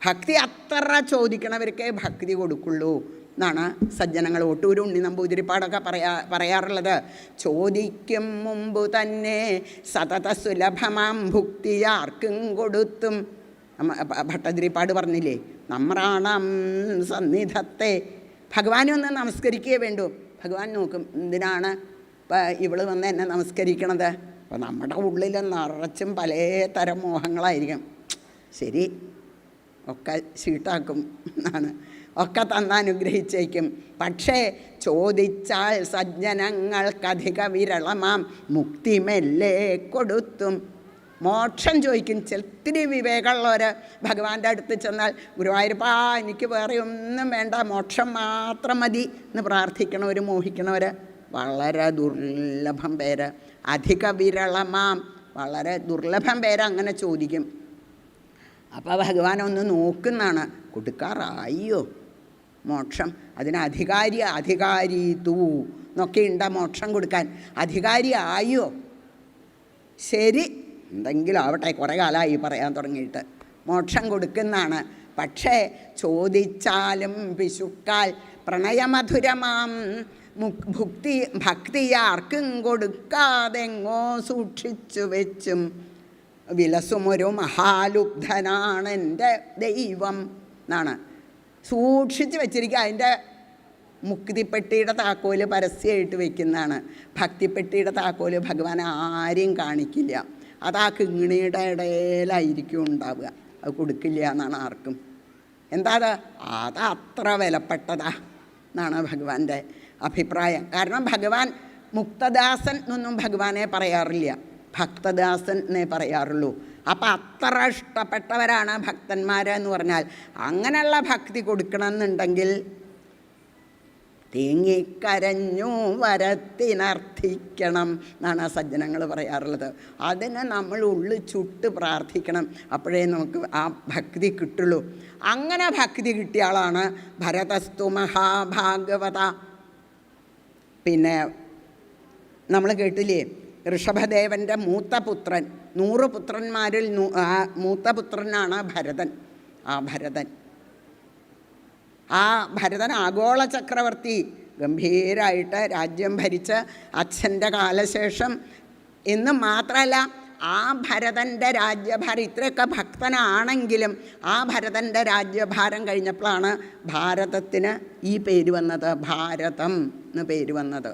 ഭക്തി അത്ര ചോദിക്കണവർക്കേ ഭക്തി കൊടുക്കുള്ളൂ എന്നാണ് സജ്ജനങ്ങൾ. ഒട്ടൂർ ഉണ്ണി നമ്പൂതിരിപ്പാടൊക്കെ പറയാറുള്ളത്. ചോദിക്കും മുമ്പ് തന്നെ സതത സുലഭമാം ഭുക്തി ആർക്കും കൊടുത്തും. ഭട്ടതിരിപ്പാട് പറഞ്ഞില്ലേ, നമ്രാണം സന്നിധത്തെ. ഭഗവാനെ ഒന്ന് നമസ്കരിക്കുകയേ വേണ്ടൂ. ഭഗവാൻ നോക്കും, എന്തിനാണ് ഇപ്പം ഇവൾ വന്ന് എന്നെ നമസ്കരിക്കണത്? അപ്പം നമ്മുടെ ഉള്ളിൽ നിറച്ചും പല തരം മോഹങ്ങളായിരിക്കും. ശരി, ഒക്കെ ഷീട്ടാക്കും എന്നാണ്, ഒക്കെ തന്നനുഗ്രഹിച്ചേക്കും. പക്ഷേ ചോദിച്ചാൽ സജ്ജനങ്ങൾക്കധിക വിരളമാം മുക്തി മെല്ലെ കൊടുത്തും. മോക്ഷം ചോദിക്കും. ചെത്തിരി വിവേകമുള്ളവർ ഭഗവാന്റെ അടുത്ത് ചെന്നാൽ ഗുരുവായൂരപ്പാ എനിക്ക് വേറെ ഒന്നും വേണ്ട, മോക്ഷം മാത്രം മതി എന്ന് പ്രാർത്ഥിക്കണവർ, മോഹിക്കണവർ വളരെ ദുർലഭം പേര്. അധിക വിരളമാം, വളരെ ദുർലഭം പേര് അങ്ങനെ ചോദിക്കും. അപ്പോൾ ഭഗവാൻ ഒന്ന് നോക്കുന്നതാണ്, കൊടുക്കാറായോ മോക്ഷം? അതിന് അധികാരി തൂ എന്നൊക്കെ ഉണ്ടാ മോക്ഷം കൊടുക്കാൻ. അധികാരി ആയോ? ശരി, എന്തെങ്കിലും ആവട്ടെ, കുറേ കാലമായി പറയാൻ തുടങ്ങിയിട്ട്. മോക്ഷം കൊടുക്കുന്നതാണ്. പക്ഷേ ചോദിച്ചാലും പിശുക്കാൽ പ്രണയമധുരമാം ഭക്തി ആർക്കും കൊടുക്കാതെങ്ങോ സൂക്ഷിച്ചു വെച്ചും വിലസുമൊരു മഹാലുബ്ധനാണ് എൻ്റെ ദൈവം എന്നാണ്. സൂക്ഷിച്ച് വെച്ചിരിക്കുക. അതിൻ്റെ മുക്തിപ്പെട്ടിയുടെ താക്കോല് പരസ്യമായിട്ട് വെക്കുന്നതാണ്. ഭക്തിപ്പെട്ടിയുടെ താക്കോല് ഭഗവാൻ ആരെയും കാണിക്കില്ല. അത് ആ കിങ്ങിണിയുടെ ഇടയിലായിരിക്കും ഉണ്ടാവുക. അത് കൊടുക്കില്ല എന്നാണ് ആർക്കും. എന്താ അത് അത്ര വിലപ്പെട്ടതാ എന്നാണ് ഭഗവാന്റെ അഭിപ്രായം. കാരണം ഭഗവാൻ മുക്തദാസൻ എന്നൊന്നും ഭഗവാനെ പറയാറില്ല, ഭക്തദാസൻ എന്നേ പറയാറുള്ളൂ. അപ്പം അത്ര ഇഷ്ടപ്പെട്ടവരാണ് ഭക്തന്മാരെന്ന് പറഞ്ഞാൽ. അങ്ങനെയുള്ള ഭക്തി കൊടുക്കണമെന്നുണ്ടെങ്കിൽ തേങ്ങിക്കരഞ്ഞു വരത്തിനർത്ഥിക്കണം എന്നാണ് സജ്ജനങ്ങൾ പറയാറുള്ളത്. അതിന് നമ്മൾ ഉള്ളിൽ ചുട്ട് പ്രാർത്ഥിക്കണം, അപ്പോഴേ നമുക്ക് ആ ഭക്തി കിട്ടുള്ളൂ. അങ്ങനെ ഭക്തി കിട്ടിയ ആളാണ് ഭരതസ്തു മഹാഭാഗവത. പിന്നെ നമ്മൾ കേട്ടില്ലേ, ഋഷഭദേവൻ്റെ മൂത്ത പുത്രൻ, 100 പുത്രന്മാരിൽ മൂത്ത പുത്രനാണ് ഭരതൻ. ആ ഭരതൻ ആഗോള ചക്രവർത്തി, ഗംഭീരമായിട്ട് രാജ്യം ഭരിച്ച് അച്ഛൻ്റെ കാലശേഷം എന്ന് മാത്രമല്ല, ആ ഭരതൻ്റെ രാജ്യഭാരം ഇത്രയൊക്കെ ഭക്തനാണെങ്കിലും ആ ഭരതൻ്റെ രാജ്യഭാരം കഴിഞ്ഞപ്പോഴാണ് ഭാരതത്തിന് ഈ പേര് വന്നത്, ഭാരതം എന്ന് പേര് വന്നത്.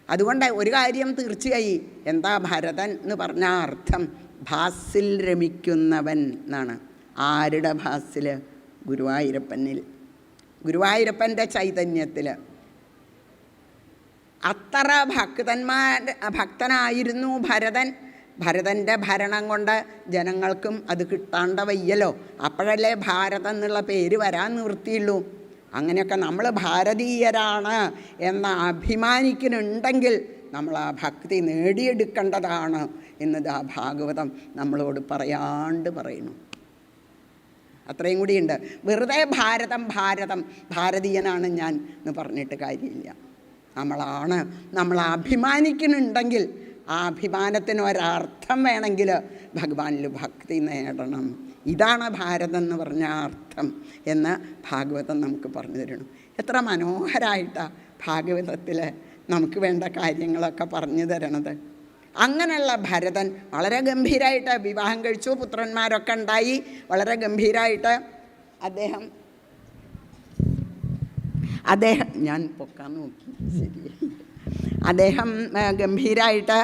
അതുകൊണ്ട് ഒരു കാര്യം തീർച്ചയായി, എന്താ ഭരതൻ എന്ന് പറഞ്ഞ അർത്ഥം? ഭാസിൽ രമിക്കുന്നവൻ എന്നാണ്. ആരുടെ ഭാസിൽ? ഗുരുവായൂരപ്പനിൽ, ഗുരുവായൂരപ്പൻ്റെ ചൈതന്യത്തിൽ. അത്ര ഭക്തനായിരുന്നു ഭരതൻ. ഭരതൻ്റെ ഭരണം കൊണ്ട് ജനങ്ങൾക്കും അത് കിട്ടാണ്ട വയ്യല്ലോ. അപ്പോഴല്ലേ ഭാരതം എന്നുള്ള പേര് വരാൻ നിവൃത്തിയുള്ളൂ. അങ്ങനെയൊക്കെ നമ്മൾ ഭാരതീയരാണ് എന്ന അഭിമാനിക്കുന്നുണ്ടെങ്കിൽ നമ്മൾ ആ ഭക്തി നേടിയെടുക്കേണ്ടതാണ് എന്നത് ആ ഭാഗവതം നമ്മളോട് പറയാണ്ട് പറയുന്നു. അത്രയും കൂടിയുണ്ട്. വെറുതെ ഭാരതം ഭാരതീയനാണ് ഞാൻ എന്ന് പറഞ്ഞിട്ട് കാര്യമില്ല. നമ്മൾ അഭിമാനിക്കുന്നുണ്ടെങ്കിൽ ആ അഭിമാനത്തിന് ഒരർത്ഥം വേണമെങ്കിൽ ഭഗവാനിൽ ഭക്തി നേടണം. ഇതാണ് ഭാരതം എന്ന് പറഞ്ഞ അർത്ഥം എന്ന് ഭാഗവതം നമുക്ക് പറഞ്ഞു തരണം. എത്ര മനോഹരമായിട്ടാണ് ഭാഗവതത്തിൽ നമുക്ക് വേണ്ട കാര്യങ്ങളൊക്കെ പറഞ്ഞു തരണത്. അങ്ങനെയുള്ള ഭരതൻ വളരെ ഗംഭീരമായിട്ട് വിവാഹം കഴിച്ചു, പുത്രന്മാരൊക്കെ ഉണ്ടായി. വളരെ ഗംഭീരമായിട്ട് അദ്ദേഹം ഞാൻ പൊക്കാൻ നോക്കി, ശരിയായി. അദ്ദേഹം ഗംഭീരമായിട്ട്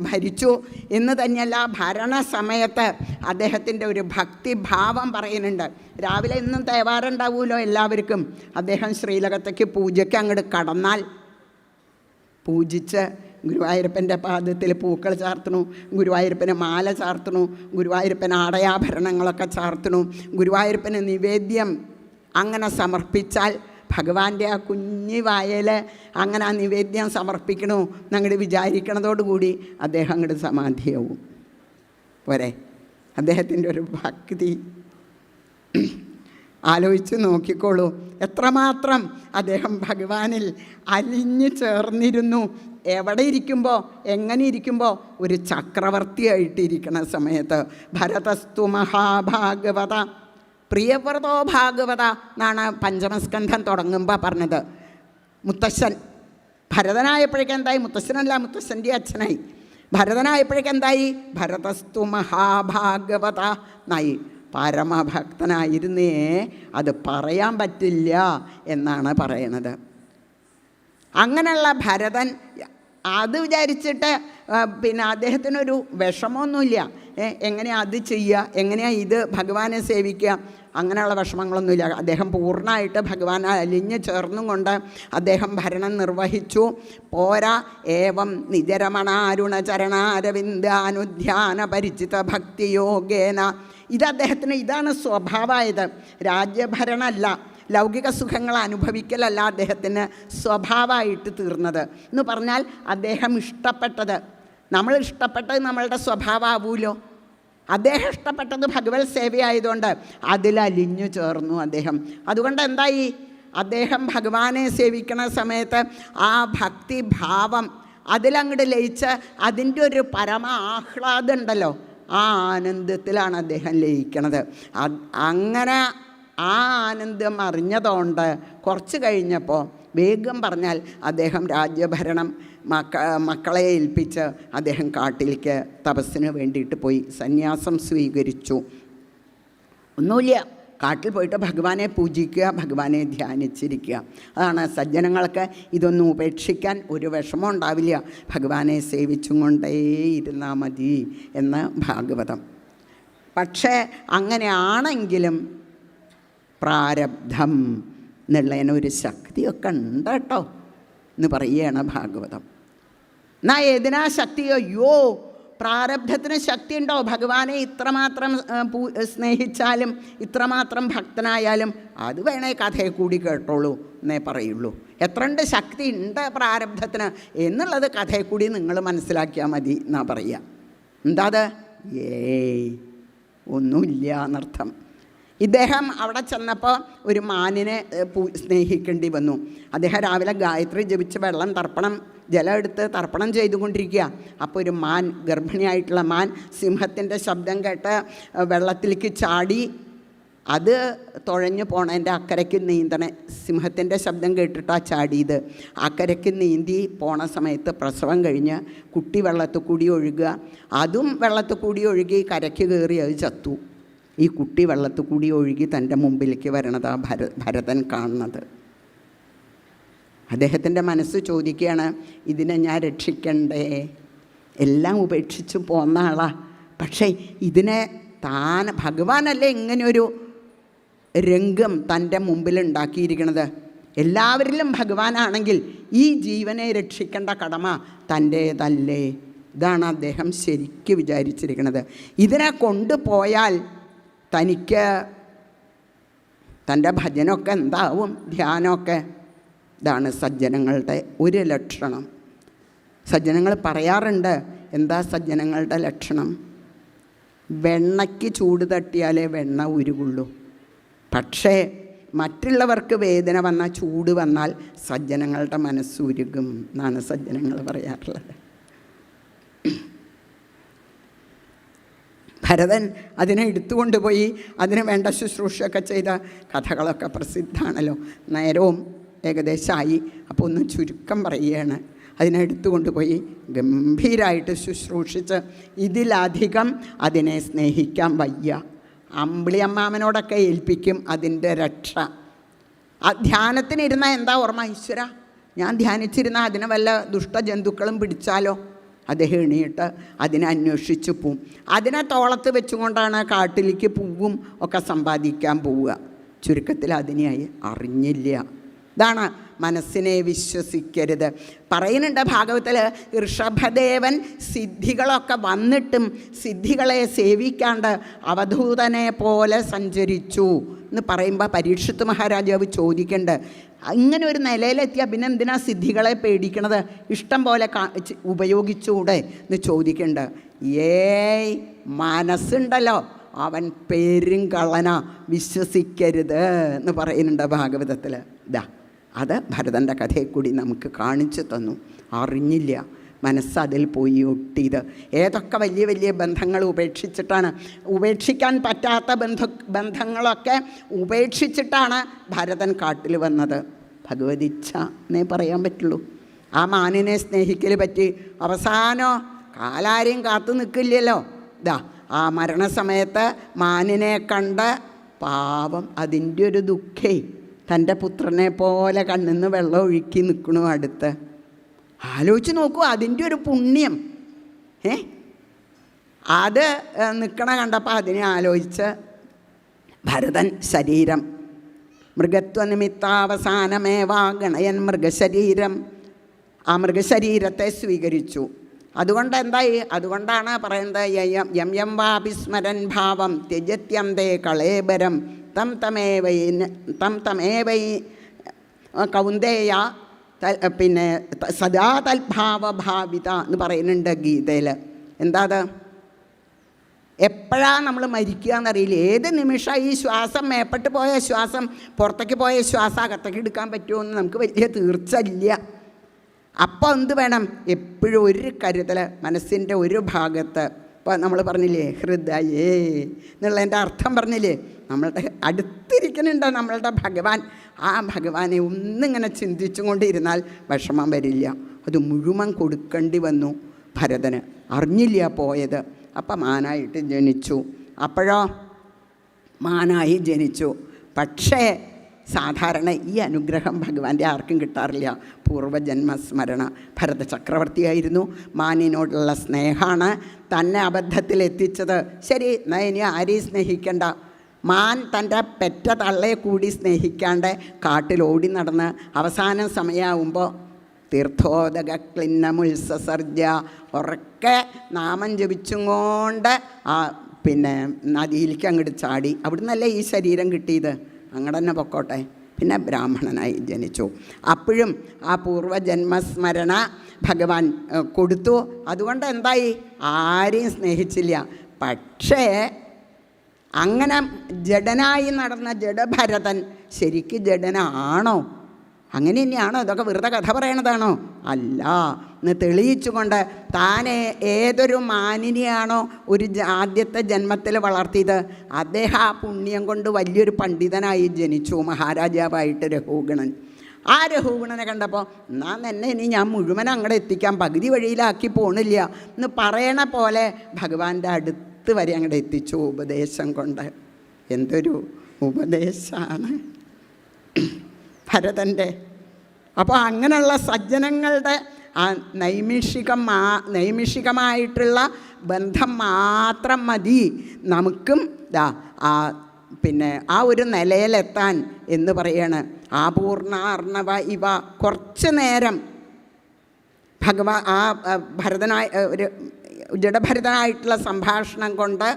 ഭരിച്ചു എന്ന് തന്നെയല്ല, ഭരണസമയത്ത് അദ്ദേഹത്തിൻ്റെ ഒരു ഭക്തിഭാവം പറയുന്നുണ്ട്. രാവിലെ ഇന്നും തേവാറുണ്ടാവുമല്ലോ എല്ലാവർക്കും. അദ്ദേഹം ശ്രീലകത്തേക്ക് പൂജയ്ക്ക് അങ്ങോട്ട് കടന്നാൽ പൂജിച്ച് ഗുരുവായൂരപ്പൻ്റെ പാദത്തിൽ പൂക്കൾ ചാർത്തണു, ഗുരുവായൂരപ്പന് മാല ചാർത്തണു, ഗുരുവായൂരപ്പന് ആടയാഭരണങ്ങളൊക്കെ ചാർത്തണു, ഗുരുവായൂരപ്പന് നിവേദ്യം അങ്ങനെ സമർപ്പിച്ചാൽ ഭഗവാന്റെ ആ കുഞ്ഞി വായയിൽ അങ്ങനെ ആ നിവേദ്യം സമർപ്പിക്കണു എന്നങ്ങോട്ട് വിചാരിക്കണതോടുകൂടി അദ്ദേഹം അങ്ങോട്ട് സമാധിയാവും. പോരെ? അദ്ദേഹത്തിൻ്റെ ഒരു ഭക്തി ആലോചിച്ച് നോക്കിക്കോളൂ. എത്രമാത്രം അദ്ദേഹം ഭഗവാനിൽ അലിഞ്ഞു ചേർന്നിരുന്നു. എവിടെ ഇരിക്കുമ്പോൾ, എങ്ങനെ ഇരിക്കുമ്പോൾ? ഒരു ചക്രവർത്തിയായിട്ടിരിക്കണ സമയത്ത്. ഭരതസ്തു മഹാഭാഗവത, പ്രിയവ്രതോ ഭാഗവത എന്നാണ് പഞ്ചമസ്കന്ധം തുടങ്ങുമ്പോൾ പറഞ്ഞത്. മുത്തശ്ശൻ ഭരതനായപ്പോഴേക്കെന്തായി? മുത്തശ്ശനല്ല, മുത്തശ്ശൻ്റെ അച്ഛനായി. ഭരതനായപ്പോഴേക്കെന്തായി? ഭരതസ്തു മഹാഭാഗവത എന്നായി. പരമഭക്തനായിരുന്നേ, അത് പറയാൻ പറ്റില്ല എന്നാണ് പറയണത്. അങ്ങനെയുള്ള ഭരതൻ അത് വിചാരിച്ചിട്ട് അദ്ദേഹത്തിനൊരു വിഷമമൊന്നുമില്ല. എങ്ങനെയാണ് അത് ചെയ്യുക, എങ്ങനെയാണ് ഇത് ഭഗവാനെ സേവിക്കുക? അങ്ങനെയുള്ള വിഷമങ്ങളൊന്നുമില്ല. അദ്ദേഹം പൂർണ്ണമായിട്ട് ഭഗവാൻ അലിഞ്ഞ് ചേർന്നും കൊണ്ട് അദ്ദേഹം ഭരണം നിർവഹിച്ചു. പോരാ ഏവം നിജരമണാരുണചരണാരവിന്ദാനുധ്യാന പരിചിത ഭക്തിയോഗേന. അദ്ദേഹത്തിന് ഇതാണ് സ്വഭാവമായത്. രാജ്യഭരണമല്ല, ലൗകിക സുഖങ്ങൾ അനുഭവിക്കലല്ല അദ്ദേഹത്തിന് സ്വഭാവമായിട്ട് തീർന്നത് എന്ന് പറഞ്ഞാൽ അദ്ദേഹം ഇഷ്ടപ്പെട്ടത്, നമ്മൾ ഇഷ്ടപ്പെട്ടത് നമ്മളുടെ സ്വഭാവമാവൂലോ. അദ്ദേഹം ഇഷ്ടപ്പെട്ടത് ഭഗവത് സേവയായതുകൊണ്ട് അതിലലിഞ്ഞു ചേർന്നു അദ്ദേഹം. അതുകൊണ്ട് എന്തായി, അദ്ദേഹം ഭഗവാനെ സേവിക്കണ സമയത്ത് ആ ഭക്തിഭാവം അതിലങ്ങോട്ട് ലയിച്ച് അതിൻ്റെ ഒരു പരമ ആഹ്ലാദം ഉണ്ടല്ലോ, ആ ആനന്ദത്തിലാണ് അദ്ദേഹം ലയിക്കണത്. അങ്ങനെ ആ ആനന്ദം അറിഞ്ഞതുകൊണ്ട് കുറച്ച് കഴിഞ്ഞപ്പോൾ വേഗം പറഞ്ഞാൽ അദ്ദേഹം രാജ്യഭരണം മക്കളെ ഏൽപ്പിച്ച് അദ്ദേഹം കാട്ടിലേക്ക് തപസ്സിന് വേണ്ടിയിട്ട് പോയി സന്യാസം സ്വീകരിച്ചു. ഒന്നുമില്ല, കാട്ടിൽ പോയിട്ട് ഭഗവാനെ പൂജിക്കുക, ഭഗവാനെ ധ്യാനിച്ചിരിക്കുക. അതാണ് സജ്ജനങ്ങൾക്ക് ഇതൊന്നും ഉപേക്ഷിക്കാൻ ഒരു വിഷമം ഉണ്ടാവില്ല. ഭഗവാനെ സേവിച്ചും കൊണ്ടേയിരുന്നാൽ മതി എന്ന് ഭാഗവതം. പക്ഷേ അങ്ങനെയാണെങ്കിലും പ്രാരബ്ധം എന്നുള്ളതിനൊരു ശക്തിയൊക്കെ ഉണ്ട് കേട്ടോ എന്ന് പറയുകയാണ് ഭാഗവതം. എന്നാ ഏതിനാ ശക്തി? അയ്യോ, പ്രാരബ്ധത്തിന് ശക്തി ഉണ്ടോ? ഭഗവാനെ ഇത്രമാത്രം സ്നേഹിച്ചാലും ഇത്രമാത്രം ഭക്തനായാലും അത് വേണേ കഥയെ കൂടി കേട്ടോളൂ എന്നേ പറയുള്ളൂ. എത്രണ്ട് ശക്തി ഉണ്ട് പ്രാരബ്ധത്തിന് എന്നുള്ളത് കഥയെ കൂടി നിങ്ങൾ മനസ്സിലാക്കിയാൽ മതി എന്നാ പറയുക. എന്താ അത്? ഒന്നുമില്ല എന്നർത്ഥം. ഇദ്ദേഹം അവിടെ ചെന്നപ്പോൾ ഒരു മാനിനെ സ്നേഹിക്കേണ്ടി വന്നു. അദ്ദേഹം രാവിലെ ഗായത്രി ജപിച്ച് വെള്ളം ജലം എടുത്ത് തർപ്പണം ചെയ്തുകൊണ്ടിരിക്കുക. അപ്പോൾ ഒരു മാൻ, ഗർഭിണിയായിട്ടുള്ള മാൻ സിംഹത്തിൻ്റെ ശബ്ദം കേട്ട് വെള്ളത്തിലേക്ക് ചാടി. അത് തുഴഞ്ഞു പോണതിൻ്റെ അക്കരയ്ക്ക് നീന്തണേ, സിംഹത്തിൻ്റെ ശബ്ദം കേട്ടിട്ടാണ് ചാടിയത്. അക്കരയ്ക്ക് നീന്തി പോണ സമയത്ത് പ്രസവം കഴിഞ്ഞ് കുട്ടി വെള്ളത്തിൽ കൂടി ഒഴുകുക, അതും വെള്ളത്തിൽ കൂടി ഒഴുകി കരയ്ക്ക് കയറി അത് ചത്തു. ഈ കുട്ടി വെള്ളത്തിൽ കൂടി ഒഴുകി തൻ്റെ മുമ്പിലേക്ക് വരണത് ആ ഭരതൻ കാണുന്നത്. അദ്ദേഹത്തിൻ്റെ മനസ്സ് ചോദിക്കുകയാണ്, ഇതിനെ ഞാൻ രക്ഷിക്കണ്ടേ? എല്ലാം ഉപേക്ഷിച്ച് പോന്ന ആളാ, പക്ഷേ ഇതിനെ ഭഗവാനല്ലേ ഇങ്ങനെയൊരു രംഗം തൻ്റെ മുമ്പിൽ ഉണ്ടാക്കിയിരിക്കണത്. എല്ലാവരിലും ഭഗവാനാണെങ്കിൽ ഈ ജീവനെ രക്ഷിക്കേണ്ട കടമ തൻ്റേതല്ലേ? ഇതാണ് അദ്ദേഹം ശരിക്കും വിചാരിച്ചിരിക്കുന്നത്. ഇതിനെ കൊണ്ടുപോയാൽ തനിക്ക് തൻ്റെ ഭജനമൊക്കെ എന്താവും, ധ്യാനമൊക്കെ. ഇതാണ് സജ്ജനങ്ങളുടെ ഒരു ലക്ഷണം. സജ്ജനങ്ങൾ പറയാറുണ്ട്, എന്താ സജ്ജനങ്ങളുടെ ലക്ഷണം? വെണ്ണയ്ക്ക് ചൂട് തട്ടിയാലേ വെണ്ണ ഉരുകുള്ളൂ. പക്ഷേ മറ്റുള്ളവർക്ക് വേദന വന്നാൽ, ചൂട് വന്നാൽ സജ്ജനങ്ങളുടെ മനസ്സുരുകും എന്നാണ് സജ്ജനങ്ങൾ പറയാറുള്ളത്. ഭരതൻ അതിനെ എടുത്തുകൊണ്ടുപോയി അതിന് വേണ്ട ശുശ്രൂഷയൊക്കെ ചെയ്ത കഥകളൊക്കെ പ്രസിദ്ധമാണല്ലോ. നേരവും ഏകദേശമായി. അപ്പോൾ ഒന്ന് ചുരുക്കം പറയുകയാണ്. അതിനെ എടുത്തുകൊണ്ടുപോയി ഗംഭീരമായിട്ട് ശുശ്രൂഷിച്ച് ഇതിലധികം അതിനെ സ്നേഹിക്കാൻ വയ്യ. അമ്പിളിയമ്മാമനോടൊക്കെ ഏൽപ്പിക്കും അതിൻ്റെ രക്ഷ. ആ ധ്യാനത്തിനിരുന്നാൽ എന്താ ഓർമ്മ? ഈശ്വര, ഞാൻ ധ്യാനിച്ചിരുന്ന അതിനെ വല്ല ദുഷ്ടജന്തുക്കളും പിടിച്ചാലോ? അദ്ദേഹം എണീട്ട് അതിനെ അന്വേഷിച്ച് പോവും. അതിനെ തോളത്ത് വെച്ചുകൊണ്ടാണ് കാട്ടിലേക്ക് പൂവും ഒക്കെ സമ്പാദിക്കാൻ പോവുക. ചുരുക്കത്തിൽ അതിനെയായി അറിഞ്ഞില്ല. ഇതാണ് മനസ്സിനെ വിശ്വസിക്കരുത്. പറയുന്നുണ്ട് ഭാഗവതത്തിൽ, ഋഷഭദേവൻ സിദ്ധികളൊക്കെ വന്നിട്ടും സിദ്ധികളെ സേവിക്കാണ്ട് അവധൂതനെ പോലെ സഞ്ചരിച്ചു എന്ന് പറയുമ്പോൾ പരീക്ഷിത്ത് മഹാരാജാവ് ചോദിക്കണ്ട്, ഇങ്ങനെ ഒരു നിലയിലെത്തിയാൽ പിന്നെ എന്തിനാ സിദ്ധികളെ പേടിക്കണത്? ഇഷ്ടം പോലെ ഉപയോഗിച്ചുകൂടെ എന്ന് ചോദിക്കണ്ട്. മനസ്സുണ്ടല്ലോ അവൻ പെരുങ്കള്ളനാ, വിശ്വസിക്കരുത് എന്ന് പറയുന്നുണ്ട് ഭാഗവതത്തിൽ. അത് ഭരതൻ്റെ കഥയെ കൂടി നമുക്ക് കാണിച്ചു തന്നു. അറിഞ്ഞില്ല, മനസ്സതിൽ പോയി ഒട്ടിയത്. ഏതൊക്കെ വലിയ വലിയ ബന്ധങ്ങൾ ഉപേക്ഷിച്ചിട്ടാണ്, ഉപേക്ഷിക്കാൻ പറ്റാത്ത ബന്ധങ്ങളൊക്കെ ഉപേക്ഷിച്ചിട്ടാണ് ഭരതൻ കാട്ടിൽ വന്നത്. ഭഗവതിച്ഛ എന്നേ പറയാൻ പറ്റുള്ളൂ. ആ മാനിനെ സ്നേഹിക്കൽ പറ്റി. അവസാനം കാലാരെയും കാത്തു നിൽക്കില്ലല്ലോ. ആ മരണസമയത്ത് മാനിനെ കണ്ട് പാവം അതിൻ്റെ ഒരു ദുഃഖേ, തൻ്റെ പുത്രനെ പോലെ കണ്ണിന്ന് വെള്ളം ഒഴുക്കി നിൽക്കണു അടുത്ത്. ആലോചിച്ച് നോക്കൂ അതിൻ്റെ ഒരു പുണ്യം. അത് നിൽക്കണ കണ്ടപ്പോൾ അതിനെ ആലോചിച്ച് ഭരതൻ ശരീരം മൃഗത്വനിമിത്താവസാനമേവാ ഗണയൻ മൃഗശരീരം, ആ മൃഗശരീരത്തെ സ്വീകരിച്ചു. അതുകൊണ്ട് എന്തായി? അതുകൊണ്ടാണ് പറയുന്നത് യം യം വാഭിസ്മരൻ ഭാവം ത്യജത്യന്തേ കളേബരം തം തമേവൈ കൗന്ദേയ പിന്നെ സദാ തൽഭാവഭാവിത എന്ന് പറയുന്നുണ്ട് ഗീതയിൽ. എന്താ അത്? എപ്പോഴാണ് നമ്മൾ മരിക്കുക എന്നറിയില്ല. ഏത് നിമിഷം ഈ ശ്വാസം മേപ്പെട്ട് പോയ ശ്വാസം, പുറത്തേക്ക് പോയ ശ്വാസം അകത്തേക്ക് എടുക്കാൻ പറ്റുമോ എന്ന് നമുക്ക് വലിയ തീർച്ച ഇല്ല. അപ്പോൾ എന്ത് വേണം? എപ്പോഴും ഒരു കരുതൽ മനസ്സിൻ്റെ ഒരു ഭാഗത്ത്. ഇപ്പോൾ നമ്മൾ പറഞ്ഞില്ലേ ഹൃദയേ എന്നുള്ളതിൻ്റെ അർത്ഥം പറഞ്ഞില്ലേ, നമ്മളുടെ അടുത്തിരിക്കുന്നുണ്ട് നമ്മളുടെ ഭഗവാൻ. ആ ഭഗവാനെ ഒന്നിങ്ങനെ ചിന്തിച്ചും കൊണ്ടിരുന്നാൽ വിഷമം വരില്ല. അത് മുഴുവൻ കൊടുക്കേണ്ടി വന്നു ഭരതന്. അറിഞ്ഞില്ല പോയത്. അപ്പം മാനായിട്ട് ജനിച്ചു. അപ്പോഴോ മാനായി ജനിച്ചു. പക്ഷേ സാധാരണ ഈ അനുഗ്രഹം ഭഗവാന്റെ ആർക്കും കിട്ടാറില്ല. പൂർവ്വജന്മസ്മരണ. ഭരത ചക്രവർത്തിയായിരുന്നു. മാനിനോടുള്ള സ്നേഹമാണ് തന്നെ അബദ്ധത്തിലെത്തിച്ചത്. ശരി, എന്നാൽ ഇനി ആരെയും സ്നേഹിക്കണ്ട. മാൻ തൻ്റെ പെറ്റ തള്ളയെ കൂടി സ്നേഹിക്കാണ്ട് കാട്ടിലോടി നടന്ന് അവസാനം സമയമാകുമ്പോൾ തീർത്ഥോദക ക്ലിന്നമുത്സസർജ ഉറക്കെ നാമം ജപിച്ചും കൊണ്ട് പിന്നെ നദിയിലേക്ക് അങ്ങോട്ട് ചാടി. അവിടുന്നല്ലേ ഈ ശരീരം കിട്ടിയത്. അങ്ങോട്ട് തന്നെ പൊക്കോട്ടെ. പിന്നെ ബ്രാഹ്മണനായി ജനിച്ചു. അപ്പോഴും ആ പൂർവ്വജന്മസ്മരണ ഭഗവാൻ കൊടുത്തു. അതുകൊണ്ട് എന്തായി? ആരെയും സ്നേഹിച്ചില്ല. പക്ഷേ അങ്ങനെ ജഡനായി നടന്ന ജഡഭരതൻ ശരിക്കും ജഡനാണോ? അങ്ങനെ തന്നെയാണോ? ഇതൊക്കെ വെറുതെ കഥ പറയണതാണോ? അല്ല എന്ന് തെളിയിച്ചുകൊണ്ട് താൻ ഏതൊരു മാനിനെയാണോ ഒരു ആദ്യത്തെ ജന്മത്തിൽ വളർത്തിയത്, അദ്ദേഹം ആ പുണ്യം കൊണ്ട് വലിയൊരു പണ്ഡിതനായി ജനിച്ചു, മഹാരാജാവായിട്ട് രഘുഗണൻ. ആ രഘുഗണനെ കണ്ടപ്പോൾ എന്നാൽ തന്നെ ഇനി ഞാൻ മുഴുവൻ അങ്ങോട്ട് എത്തിക്കാൻ, പകുതി വഴിയിലാക്കി പോണില്ല എന്ന് പറയണ പോലെ ഭഗവാന്റെ അടുത്ത് വരെ അങ്ങോട്ട് എത്തിച്ചു ഉപദേശം കൊണ്ട്. എന്തൊരു ഉപദേശമാണ് ഭരതൻ്റെ. അപ്പോൾ അങ്ങനെയുള്ള സജ്ജനങ്ങളുടെ ആ നൈമിഷികമായിട്ടുള്ള ബന്ധം മാത്രം മതി നമുക്കും പിന്നെ ആ ഒരു നിലയിലെത്താൻ എന്ന് പറയാണ്. ആപൂർണ അർണവ ഇവ. കുറച്ച് നേരം ഭരതനായ ഒരു ജഡഭരതനായിട്ടുള്ള സംഭാഷണം കൊണ്ട്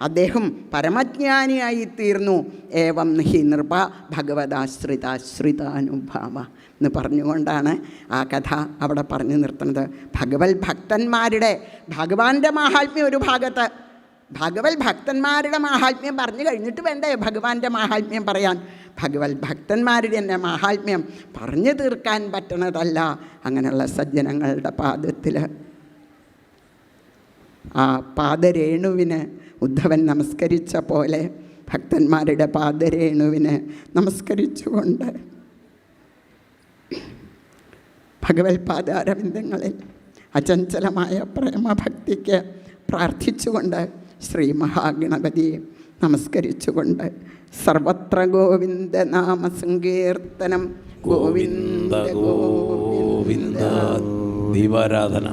അദ്ദേഹം പരമജ്ഞാനിയായി തീർന്നു. ഏവം ഹി നൃപ ഭഗവതാശ്രിതാശ്രിതാനുഭാവ എന്ന് പറഞ്ഞുകൊണ്ടാണ് ആ കഥ അവിടെ പറഞ്ഞു നിർത്തുന്നത്. ഭഗവത്ഭക്തന്മാരുടെ ഭഗവാന്റെ മാഹാത്മ്യം ഒരു ഭാഗത്ത്, ഭഗവത്ഭക്തന്മാരുടെ മാഹാത്മ്യം പറഞ്ഞു കഴിഞ്ഞിട്ട് വേണ്ടേ ഭഗവാന്റെ മാഹാത്മ്യം പറയാൻ. ഭഗവത്ഭക്തന്മാരുടെ തന്നെ മാഹാത്മ്യം പറഞ്ഞു തീർക്കാൻ പറ്റണതല്ല. അങ്ങനെയുള്ള സജ്ജനങ്ങളുടെ പാദത്തിൽ ആ പാദരേണുവിന് ഉദ്ധവൻ നമസ്കരിച്ച പോലെ ഭക്തന്മാരുടെ പാദരേണുവിന് നമസ്കരിച്ചുകൊണ്ട് ഭഗവത് പാദാരവിന്ദങ്ങളിൽ അചഞ്ചലമായ പ്രേമഭക്തിക്ക് പ്രാർത്ഥിച്ചുകൊണ്ട് ശ്രീ മഹാഗണപതിയെ നമസ്കരിച്ചുകൊണ്ട് സർവത്ര ഗോവിന്ദ നാമ സങ്കീർത്തനം. ഗോവിന്ദ ഗോവിന്ദ. ദീപാരാധന.